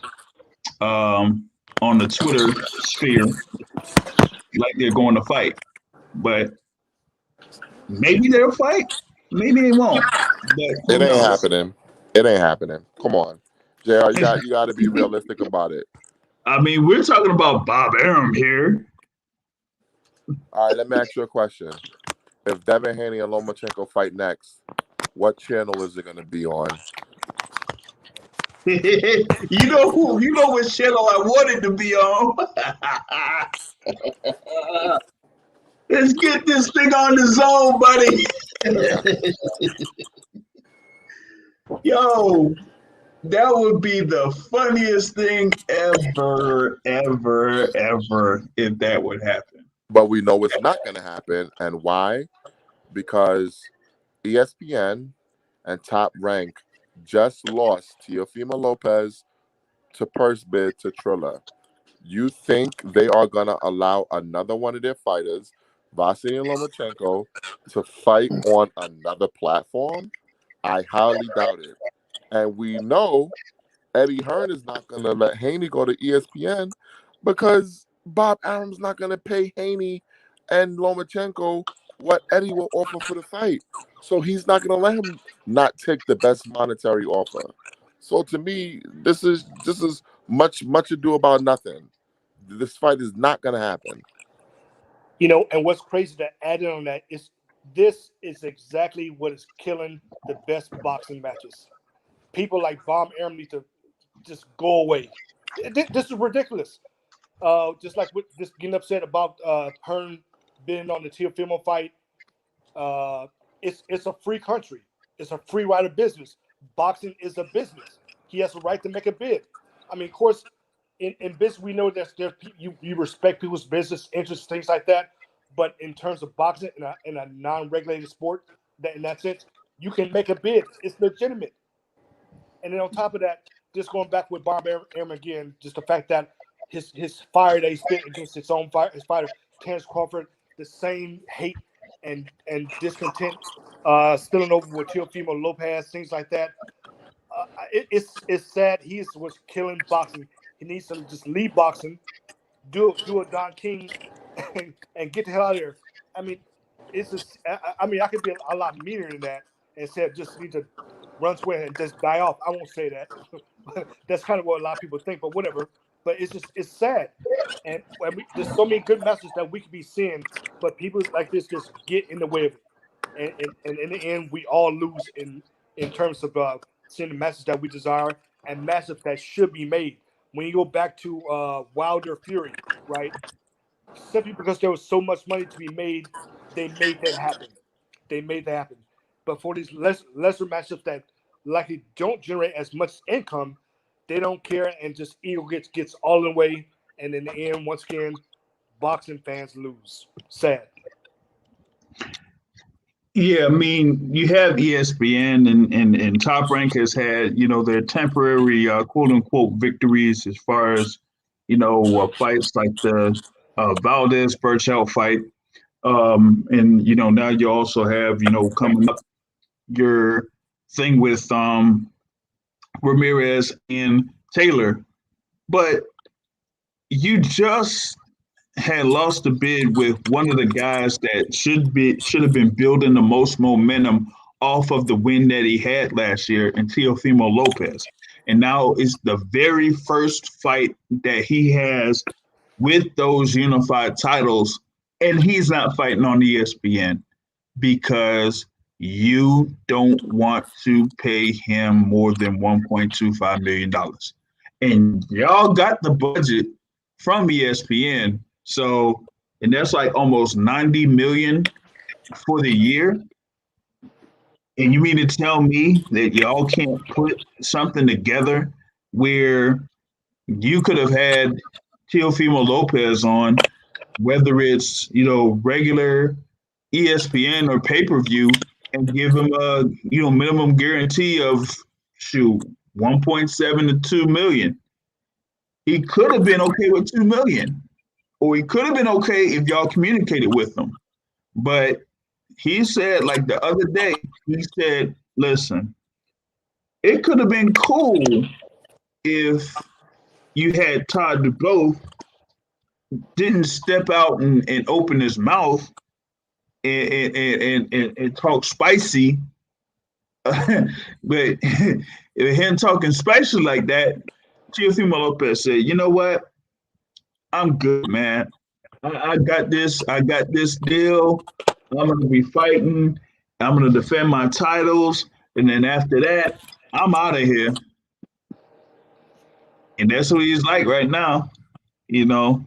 on the Twitter sphere like they're going to fight, but maybe they'll fight, maybe they won't. But It who ain't knows? happening. It ain't happening. Come on, JR, you got to be realistic about it. I mean, we're talking about Bob Arum here. All right, let me ask you a question. If Devin Haney and Lomachenko fight next, what channel is it going to be on? You know what channel I wanted to be on. Let's get this thing on the zone, buddy. Yo, that would be the funniest thing ever, ever, ever if that would happen. But we know it's not going to happen. And why? Because ESPN and Top Rank just lost Teofimo Lopez to purse bid to Triller. You think they are going to allow another one of their fighters, Vasily Lomachenko, to fight on another platform? I highly doubt it. And we know Eddie Hearn is not going to let Haney go to ESPN because Bob Arum's not going to pay Haney and Lomachenko what Eddie will offer for the fight. So he's not going to let him not take the best monetary offer. So to me, this is much ado about nothing. This fight is not going to happen. And what's crazy to add in on that is this is exactly what is killing the best boxing matches. People like Bob Arum need to just go away. This is ridiculous. Just like with this getting upset about Hearn being on the Teofimo fight. It's a free country. It's a free right of business. Boxing is a business. He has a right to make a bid. I mean, of course, in business we know that you respect people's business interests, things like that. But in terms of boxing in a non-regulated sport, that in that sense, you can make a bid. It's legitimate. And then on top of that, just going back with Bob Arum again, just the fact that his fire that he spit against his fighter, Terence Crawford, the same hate and discontent spilling over with Teofimo Lopez, things like that. It's sad. He was killing boxing. He needs to just leave boxing, do a Don King, and get the hell out of here. I mean, it's just. I mean, I could be a lot meaner than that and said just need to run square and just die off. I won't say that. That's kind of what a lot of people think, but whatever. But it's sad, and there's so many good messages that we could be seeing, but people like this just get in the way of it, and in the end, we all lose in terms of seeing the message that we desire and message that should be made. When you go back to Wilder Fury, right? Simply because there was so much money to be made, they made that happen. But for these lesser matchups that likely don't generate as much income, they don't care and just ego gets all in the way. And in the end, once again, boxing fans lose. Sad. Yeah, I mean, you have ESPN and Top Rank has had, their temporary quote unquote victories as far as, fights like the Valdez Burchell fight. And, now you also have, coming up your thing with Ramirez and Taylor. But you just had lost a bid with one of the guys that should have been building the most momentum off of the win that he had last year in Teofimo Lopez. And now it's the very first fight that he has with those unified titles, and he's not fighting on ESPN because you don't want to pay him more than $1.25 million. And y'all got the budget from ESPN. So, and that's like almost 90 million for the year. And you mean to tell me that y'all can't put something together where you could have had Teofimo Lopez on, whether it's, regular ESPN or pay-per-view, and give him a, minimum guarantee of shoot, 1.7 to 2 million. He could have been okay with 2 million, or he could have been okay if y'all communicated with him. But he said, like the other day, he said, listen, it could have been cool if you had Todd DeBow didn't step out and open his mouth and talk spicy. But him talking spicy like that, Teofimo Lopez said, you know what? I'm good, man. I got this. I got this deal. I'm going to be fighting. I'm going to defend my titles. And then after that, I'm out of here. And that's what he's like right now, you know.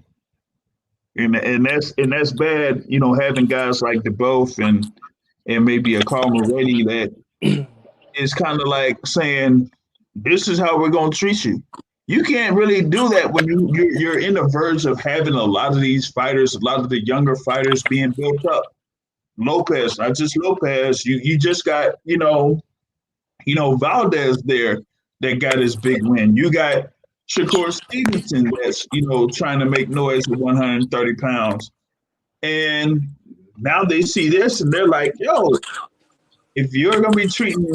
And that's bad, you know, having guys like DeBoth and maybe a Carl Moretti that is kind of like saying, this is how we're going to treat you. You can't really do that when you're in the verge of having a lot of these fighters, a lot of the younger fighters being built up. Lopez, not just Lopez. You just got, you know, Valdez there that got his big win. You got Shakur Stevenson that's, you know, trying to make noise at 130 pounds. And now they see this and they're like, yo, if you're gonna be treating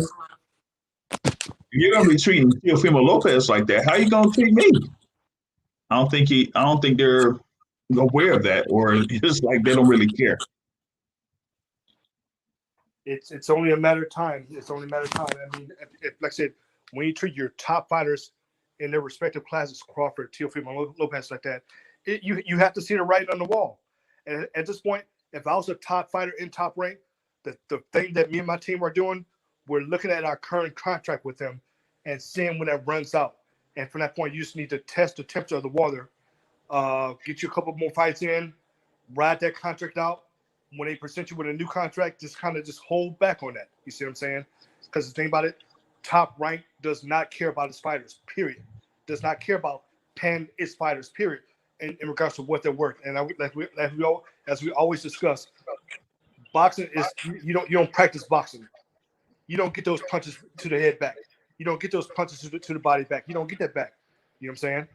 Teofimo Lopez like that, how you gonna treat me? I don't think they're aware of that, or it's like they don't really care. It's only a matter of time. I mean, like I said, when you treat your top fighters in their respective classes, Crawford, Teofimo Lopez, like that, you have to see the writing on the wall. And at this point, if I was a top fighter in Top Rank, the thing that me and my team are doing, we're looking at our current contract with them and seeing when that runs out. And from that point, you just need to test the temperature of the water, get you a couple more fights in, ride that contract out. When they present you with a new contract, just hold back on that. You see what I'm saying? Because the thing about it, Top Rank does not care about its fighters, period. Does not care about paying its fighters, period, in regards to what they're worth. And as we always discuss, boxing is you don't practice boxing. You don't get those punches to the head back. You don't get those punches to the body back. You don't get that back. You know what I'm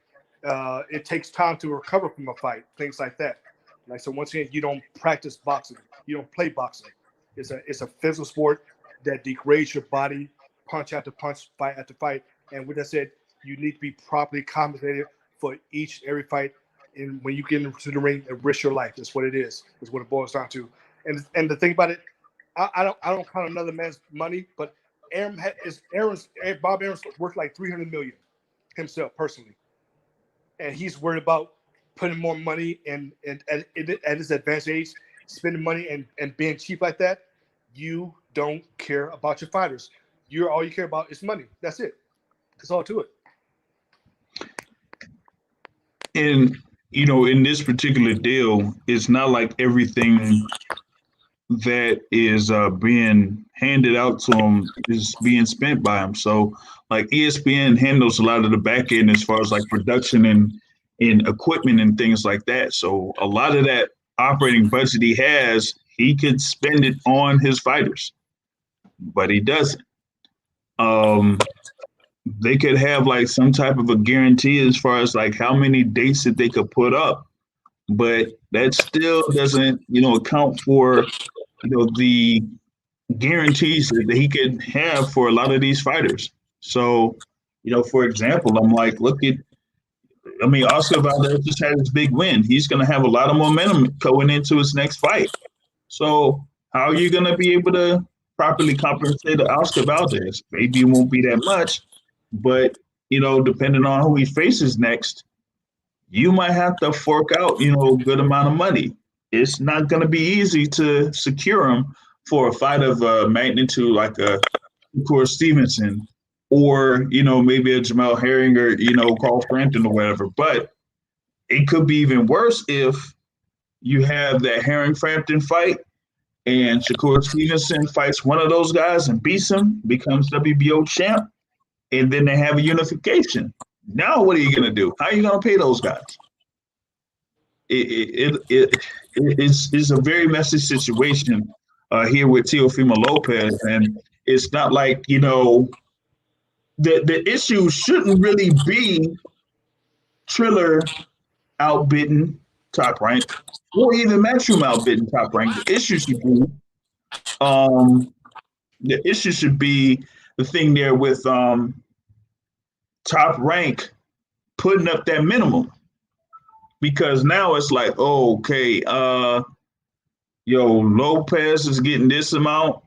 saying? It takes time to recover from a fight, things like that. Like, so once again, you don't practice boxing. You don't play boxing. It's a physical sport that degrades your body, punch after punch, fight after fight. And with that said, you need to be properly compensated for each and every fight. And when you get into the ring and risk your life, that's what it is. That's what it boils down to. And the thing about it, I don't count another man's money, but Bob Aaron's worth like $300 million himself personally, and he's worried about putting more money and at his advanced age, spending money and being cheap like that. You don't care about your fighters. All you care about is money. That's it. That's all to it. And, you know, in this particular deal, it's not like everything that is being handed out to him is being spent by him. So, like, ESPN handles a lot of the back end as far as like production and equipment and things like that. So a lot of that operating budget he has, he could spend it on his fighters, but he doesn't. They could have like some type of a guarantee as far as like how many dates that they could put up, but that still doesn't, you know, account for, you know, the guarantees that he could have for a lot of these fighters. So, you know, for example, I'm like, Oscar Valdez just had his big win. He's going to have a lot of momentum going into his next fight. So how are you going to be able to properly compensate Oscar Valdez? Maybe it won't be that much, but, you know, depending on who he faces next, you might have to fork out, you know, a good amount of money. It's not going to be easy to secure him for a fight of magnitude like a Shakur Stevenson, or, you know, maybe a Jamal Herring or, you know, Carl Frampton or whatever. But it could be even worse if you have that Herring Frampton fight and Shakur Stevenson fights one of those guys and beats him, becomes WBO champ, and then they have a unification. Now what are you going to do? How are you going to pay those guys? It's a very messy situation here with Teofimo Lopez, and it's not like, you know, the issue shouldn't really be Triller outbidding Top Rank or even Matchroom outbidding Top Rank. Um, the issue should be the thing there with Top Rank putting up that minimum, because now it's like, oh, okay, Lopez is getting this amount.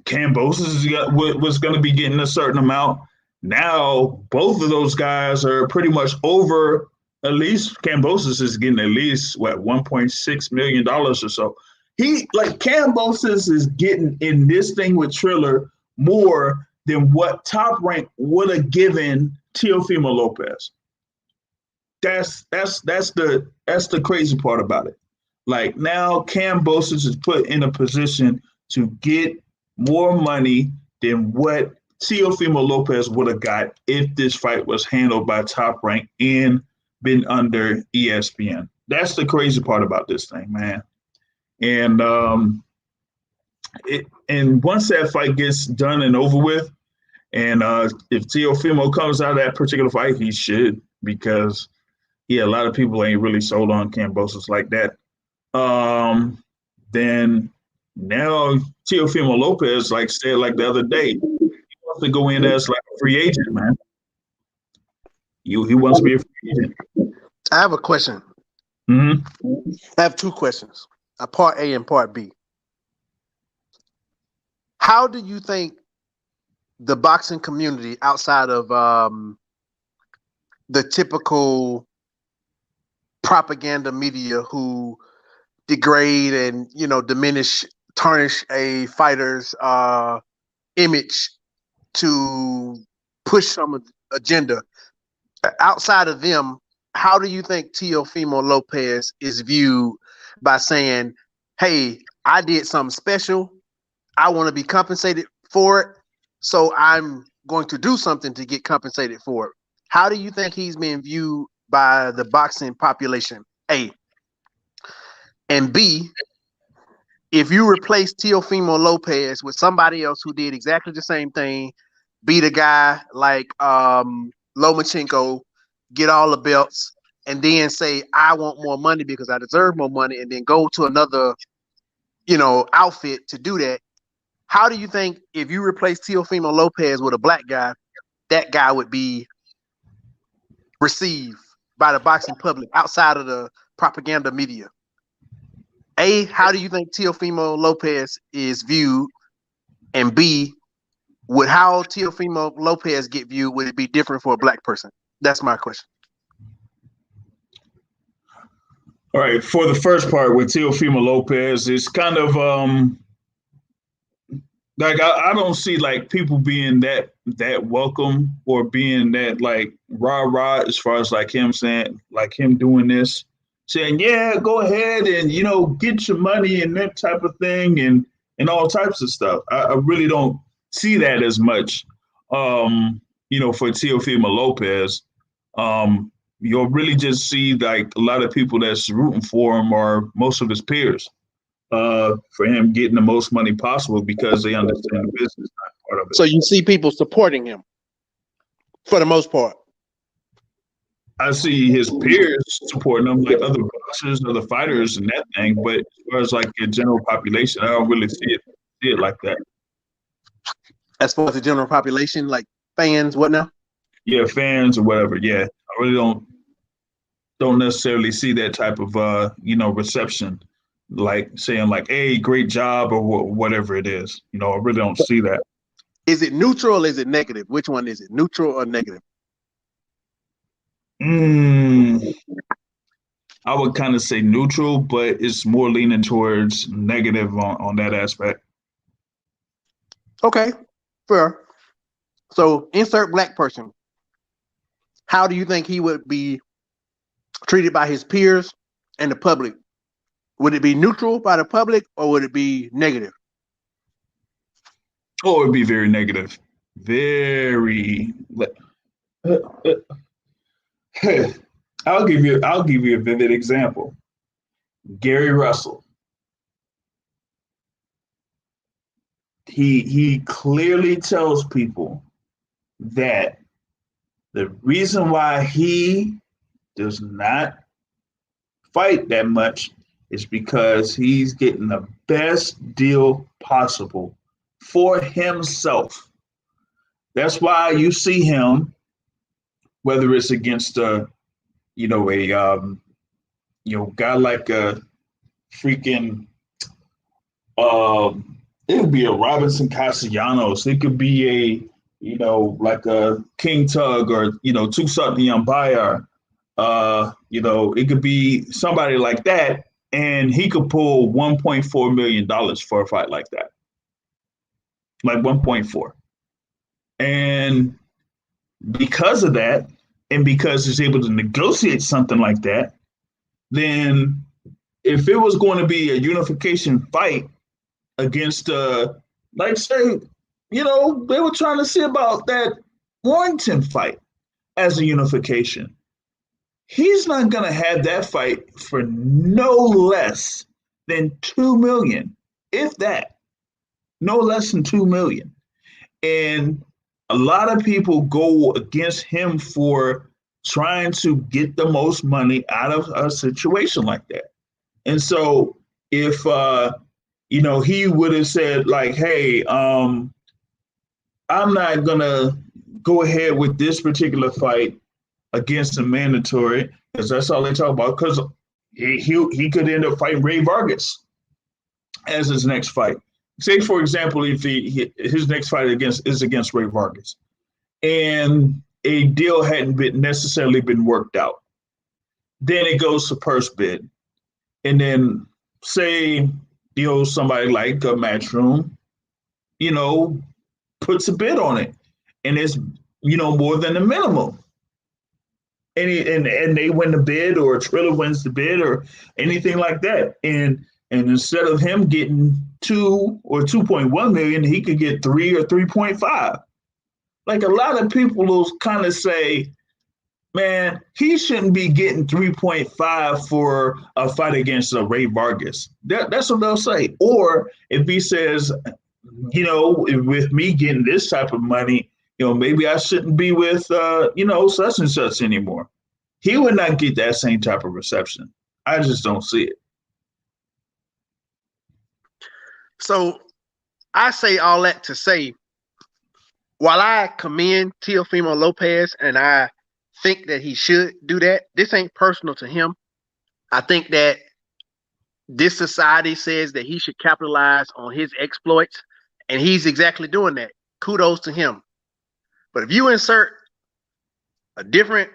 Cambosis was going to be getting a certain amount. Now both of those guys are pretty much over. At least Cambosis is getting at least $1.6 million or so. Cambosis is getting in this thing with Triller more than what Top Rank would have given Teofimo Lopez. That's the crazy part about it. Like, now Cambosis is put in a position to get more money than what Teofimo Lopez would have got if this fight was handled by Top Rank and been under ESPN. That's the crazy part about this thing, man. And once that fight gets done and over with, and if Teofimo comes out of that particular fight, he should, because a lot of people ain't really sold on Cambosis like that. Then now Teofimo Lopez, said the other day, he wants to go in as a free agent, man. He wants to be a free agent. I have a question. Mm-hmm. I have two questions, a part A and part B. How do you think the boxing community, outside of the typical propaganda media who degrade and tarnish a fighter's image to push some agenda, outside of them, how do you think Teofimo Lopez is viewed by saying, hey, I did something special, I want to be compensated for it, so I'm going to do something to get compensated for it? How do you think he's being viewed by the boxing population? A. And B, if you replace Teofimo Lopez with somebody else who did exactly the same thing, beat a guy like Lomachenko, get all the belts, and then say, I want more money because I deserve more money, and then go to another, outfit to do that, how do you think, if you replace Teofimo Lopez with a black guy, that guy would be received by the boxing public outside of the propaganda media? A, how do you think Teofimo Lopez is viewed? And B, would how Teofimo Lopez get viewed, would it be different for a black person? That's my question. All right, for the first part with Teofimo Lopez, it's kind of I don't see people being that welcome or being that rah as far as him saying, him doing this, saying, yeah, go ahead and get your money and that type of thing and all types of stuff. I really don't see that as much for Teofimo Lopez. You'll really just see a lot of people that's rooting for him are most of his peers, for him getting the most money possible because they understand the business part of it. So you see people supporting him for the most part. I see his peers supporting him, other boxers, other fighters, and that thing. But as far as the general population, I don't really see it like that. As far as the general population, fans, what now? Yeah, fans or whatever. Yeah, I really don't necessarily see that type of reception, saying hey, great job, or whatever it is. I really don't see that. Is it neutral or is it negative? Which one is it, neutral or negative? I would kind of say neutral, but it's more leaning towards negative on that aspect. Okay, fair. So insert black person. How do you think he would be treated by his peers and the public? Would it be neutral by the public or would it be negative? Oh, it would be very negative. Very. I'll give you a vivid example. Gary Russell. he clearly tells people that the reason why he does not fight that much is because he's getting the best deal possible for himself. That's why you see him, whether it's against a guy like a freaking it could be a Robinson Castellanos, it could be like a King Tug or Tusat Nyambaya. It could be somebody like that, and he could pull $1.4 million for a fight like that. Like 1.4. And because of that, and because he's able to negotiate something like that, then if it was going to be a unification fight against like say, they were trying to see about that Warrington fight as a unification. He's not going to have that fight for no less than $2 million, if that, no less than $2 million. And a lot of people go against him for trying to get the most money out of a situation like that. And so if, he would have said like, hey, I'm not going to go ahead with this particular fight against a mandatory, because that's all they talk about, because he could end up fighting Ray Vargas as his next fight. Say, for example, if his next fight is against Ray Vargas, and a deal hadn't necessarily been worked out, then it goes to purse bid, and then say somebody like a Matchroom, puts a bid on it, and it's more than the minimum. And they win the bid, or Triller wins the bid, or anything like that. And instead of him getting 2 or 2.1 million, he could get 3 or 3.5. Like, a lot of people will kind of say, man, he shouldn't be getting 3.5 for a fight against Ray Vargas. That's what they'll say. Or if he says, with me getting this type of money, maybe I shouldn't be with, such and such anymore. He would not get that same type of reception. I just don't see it. So I say all that to say, while I commend Teofimo Lopez and I think that he should do that, this ain't personal to him. I think that this society says that he should capitalize on his exploits, and he's exactly doing that. Kudos to him. But if you insert a different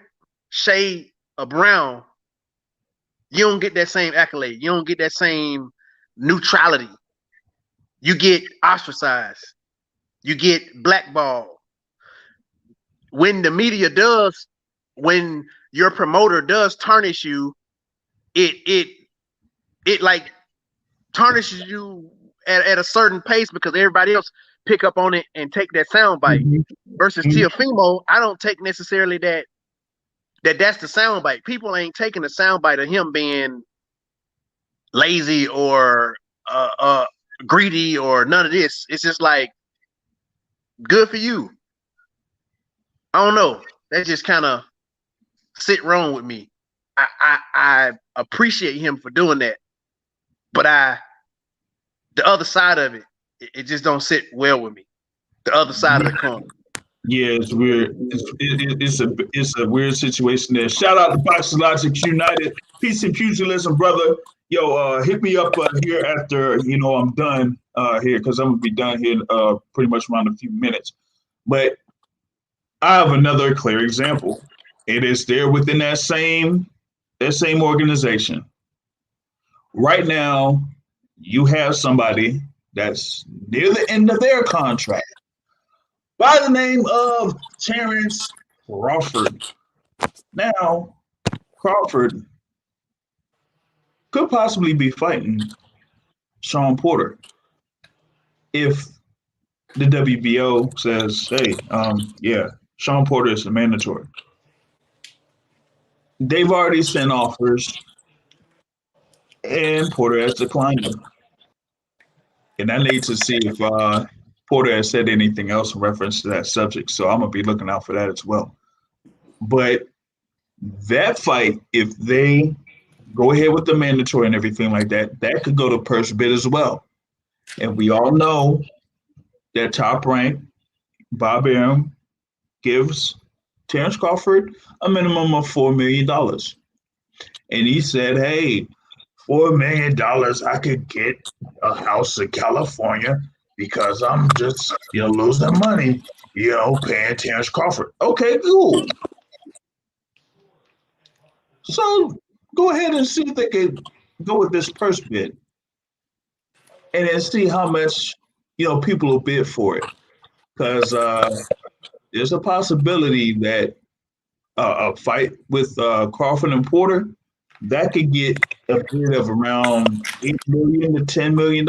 shade of brown, you don't get that same accolade. You don't get that same neutrality. You get ostracized. You get blackballed. When the media does, when your promoter does tarnish you, it like tarnishes you at a certain pace, because everybody else pick up on it and take that sound bite. Versus Teofimo, I don't take necessarily that's the sound bite. People ain't taking the sound bite of him being lazy or greedy or none of this. It's just like, good for you. I don't know. That just kind of sit wrong with me. I appreciate him for doing that, but the other side of it just don't sit well with me. The other side of the coin. Yeah, it's weird. It's a weird situation there. Shout out to Boxing Logic United. Peace and pugilism, brother. Yo, hit me up here after I'm done here, because I'm gonna be done here pretty much around a few minutes. But I have another clear example. It is there within that same organization. Right now, you have somebody that's near the end of their contract by the name of Terence Crawford. Now, Crawford could possibly be fighting Sean Porter if the WBO says, hey, Sean Porter is a mandatory. They've already sent offers, and Porter has declined them. And I need to see if Porter has said anything else in reference to that subject, so I'm gonna be looking out for that as well. But that fight, if they go ahead with the mandatory and everything like that, that could go to purse bid as well. And we all know that Top Rank, Bob Arum, gives Terence Crawford a minimum of $4 million. And he said, hey, $4 million, I could get a house in California because I'm just, losing money, paying Terence Crawford. Okay, cool. So go ahead and see if they can go with this purse bid and then see how much, people will bid for it. Because there's a possibility that a fight with Crawford and Porter, that could get a bid of around $8 million to $10 million.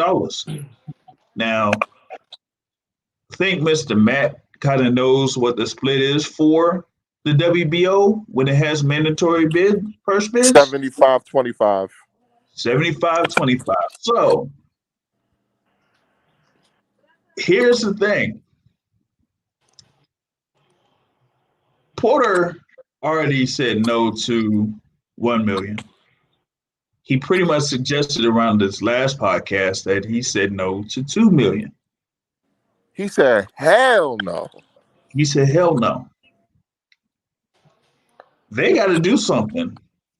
Now, I think Mr. Matt kind of knows what the split is for the WBO when it has mandatory purse bids. 75-25. 75-25. So here's the thing. Porter already said no to 1 million. He pretty much suggested around this last podcast that he said no to 2 million. He said, hell no. He said, hell no. They got to do something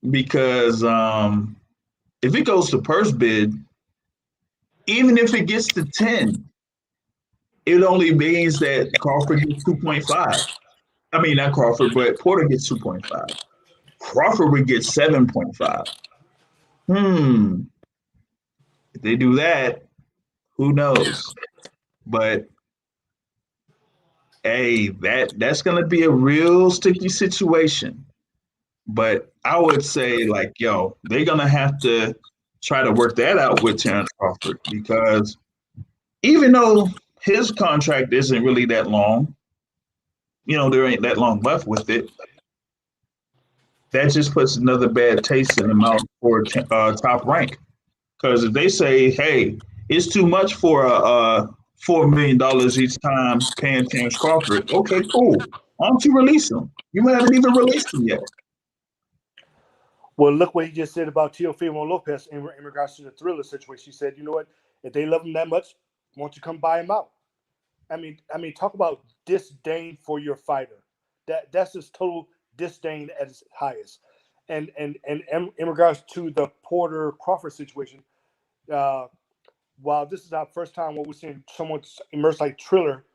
because if it goes to purse bid, even if it gets to 10, it only means that Crawford gets 2.5. I mean, not Crawford, but Porter gets 2.5. Crawford would get 7.5. If they do that, who knows? But hey, that's gonna be a real sticky situation. But I would say, they're gonna have to try to work that out with Terence Crawford because even though his contract isn't really that long, there ain't that long left with it. That just puts another bad taste in the mouth for Top Rank. Because if they say, hey, it's too much for $4 million each time paying Terence Crawford, okay, cool. Why don't you release him? You haven't even released him yet. Well, look what he just said about Teofimo Lopez in regards to the Thriller situation. He said, you know what? If they love him that much, why don't you come buy him out? I mean, talk about disdain for your fighter. That's just total disdain at its highest. And in regards to the Porter Crawford situation, while this is our first time where we're seeing someone immersed like Triller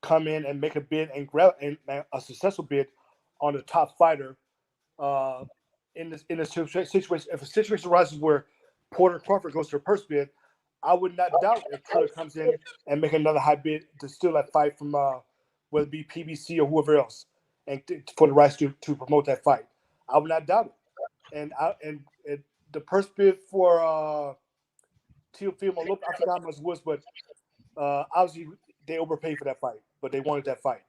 come in and make a bid and grab a successful bid on the top fighter, in a situation, if a situation arises where Porter Crawford goes to a purse bid, I would not doubt if Triller comes in and make another high bid to steal that fight from whether it be PBC or whoever else, and for the rights to promote that fight. I would not doubt it. And the purse bid for Teofimo Lopez, I forgot how much it was, but obviously they overpaid for that fight, but they wanted that fight.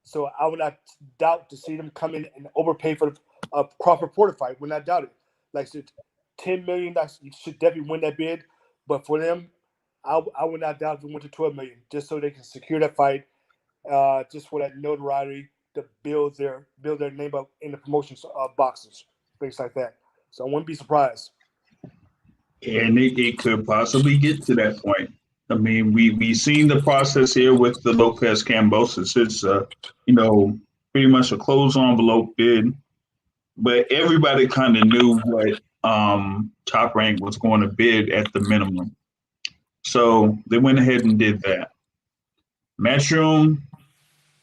So I would not doubt to see them come in and overpay for a Crawford Porter fight. Would not doubt it. Like I said, $10 million, you should definitely win that bid. But for them, I would not doubt if it went to $12 million, just so they can secure that fight, just for that notoriety to build their name up in the promotions boxes, things like that. So I wouldn't be surprised. And it could possibly get to that point. I mean, we've seen the process here with the Lopez Kambosos. It's pretty much a closed envelope bid, but everybody kind of knew what Top Rank was going to bid at the minimum. So they went ahead and did that. Matchroom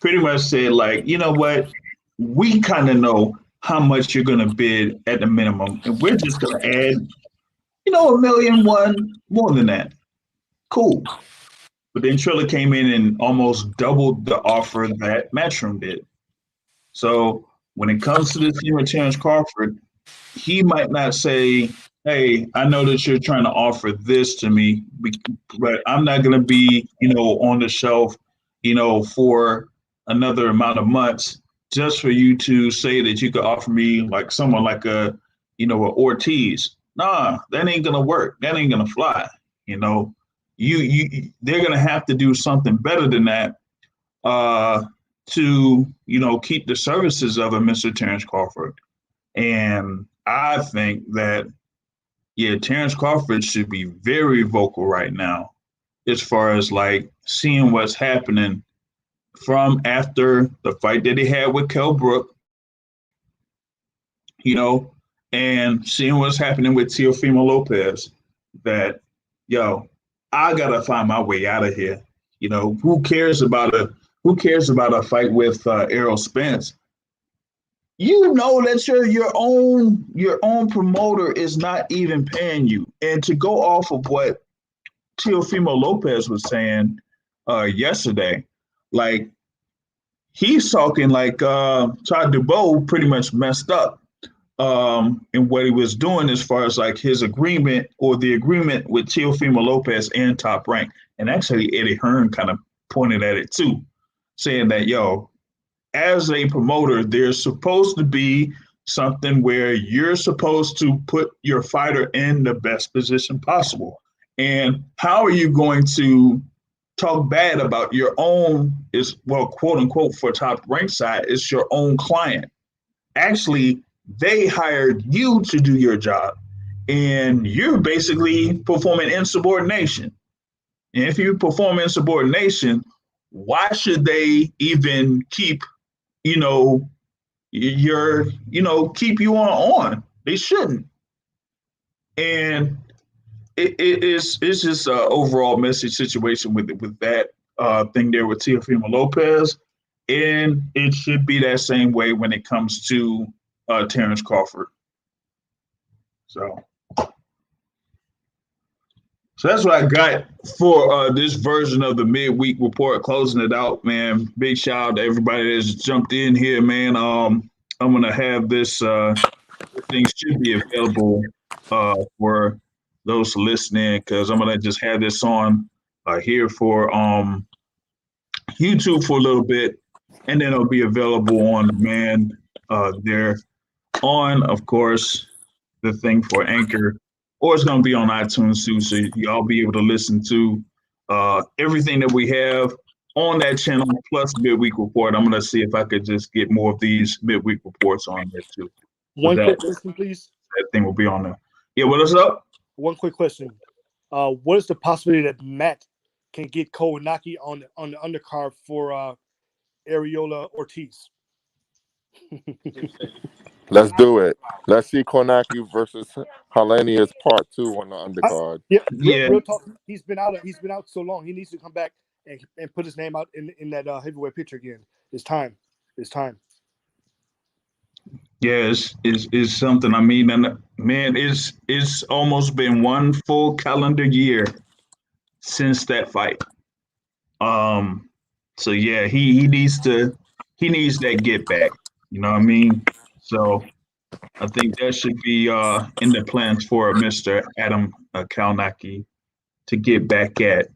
pretty much said, you know what? We kind of know how much you're going to bid at the minimum, and we're just going to add, $1 million more than that. Cool. But then Triller came in and almost doubled the offer that Matchroom did. So when it comes to this with Terence Crawford, he might not say, hey, I know that you're trying to offer this to me, but I'm not going to be, on the shelf, for another amount of months just for you to say that you could offer me like someone like a Ortiz. Nah, that ain't going to work. That ain't going to fly, they're gonna have to do something better than that to keep the services of a Mr. Terence Crawford. And I think that Terence Crawford should be very vocal right now as far as like seeing what's happening from after the fight that he had with Kell Brook, and seeing what's happening with Teofimo Lopez, that, I gotta find my way out of here. Who cares about a fight with Errol Spence? That your own promoter is not even paying you. And to go off of what Teofimo Lopez was saying yesterday, like, he's talking like Todd Dubois pretty much messed up in what he was doing as far as like his agreement or the agreement with Teofimo Lopez and Top Rank. And actually Eddie Hearn kind of pointed at it too, saying that, as a promoter, there's supposed to be something where you're supposed to put your fighter in the best position possible. And how are you going to talk bad about your own, quote unquote, for Top Rank side, it's your own client? Actually, they hired you to do your job, and you're basically performing insubordination. And if you perform insubordination, why should they even keep keep you on? They shouldn't. And it's just an overall messy situation with that thing there with Teofimo Lopez, and it should be that same way when it comes to Terence Crawford. So that's what I got for this version of the Midweek Report, closing it out, man. Big shout out to everybody that's jumped in here, man. I'm going to have this thing should be available for those listening, because I'm going to just have this on here for YouTube for a little bit, and then it'll be available on demand there on, of course, the thing for Anchor, or it's going to be on iTunes too, so y'all be able to listen to everything that we have on that channel, plus Midweek Report. I'm going to see if I could just get more of these Midweek Reports on there too. One quick question, please. That thing will be on there. Yeah, what is up? One quick question. What is the possibility that Matt can get Kownacki on the undercard for Areola Ortiz? Let's do it. Let's see Kownacki versus Helenius Part 2 on the undercard. Real talk. He's been out so long. He needs to come back and put his name out in that heavyweight picture again. It's time. Yeah, it's something. I mean, and man, it's almost been one full calendar year since that fight. So yeah, he needs that get back. You know what I mean? So I think that should be in the plans for Mr. Adam Kownacki to get back at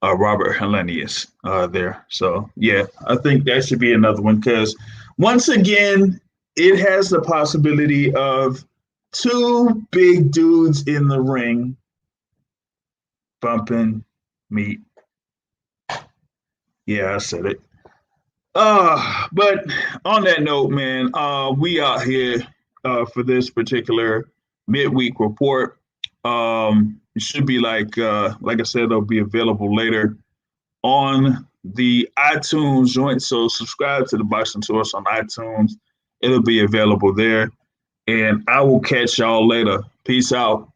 Robert Helenius there. So yeah, I think that should be another one, because once again, it has the possibility of two big dudes in the ring bumping meat. Yeah, I said it. But on that note, man, we out here for this particular Midweek Report. It should be like I said, it'll be available later on the iTunes joint. So subscribe to the Boxing Source on iTunes. It'll be available there. And I will catch y'all later. Peace out.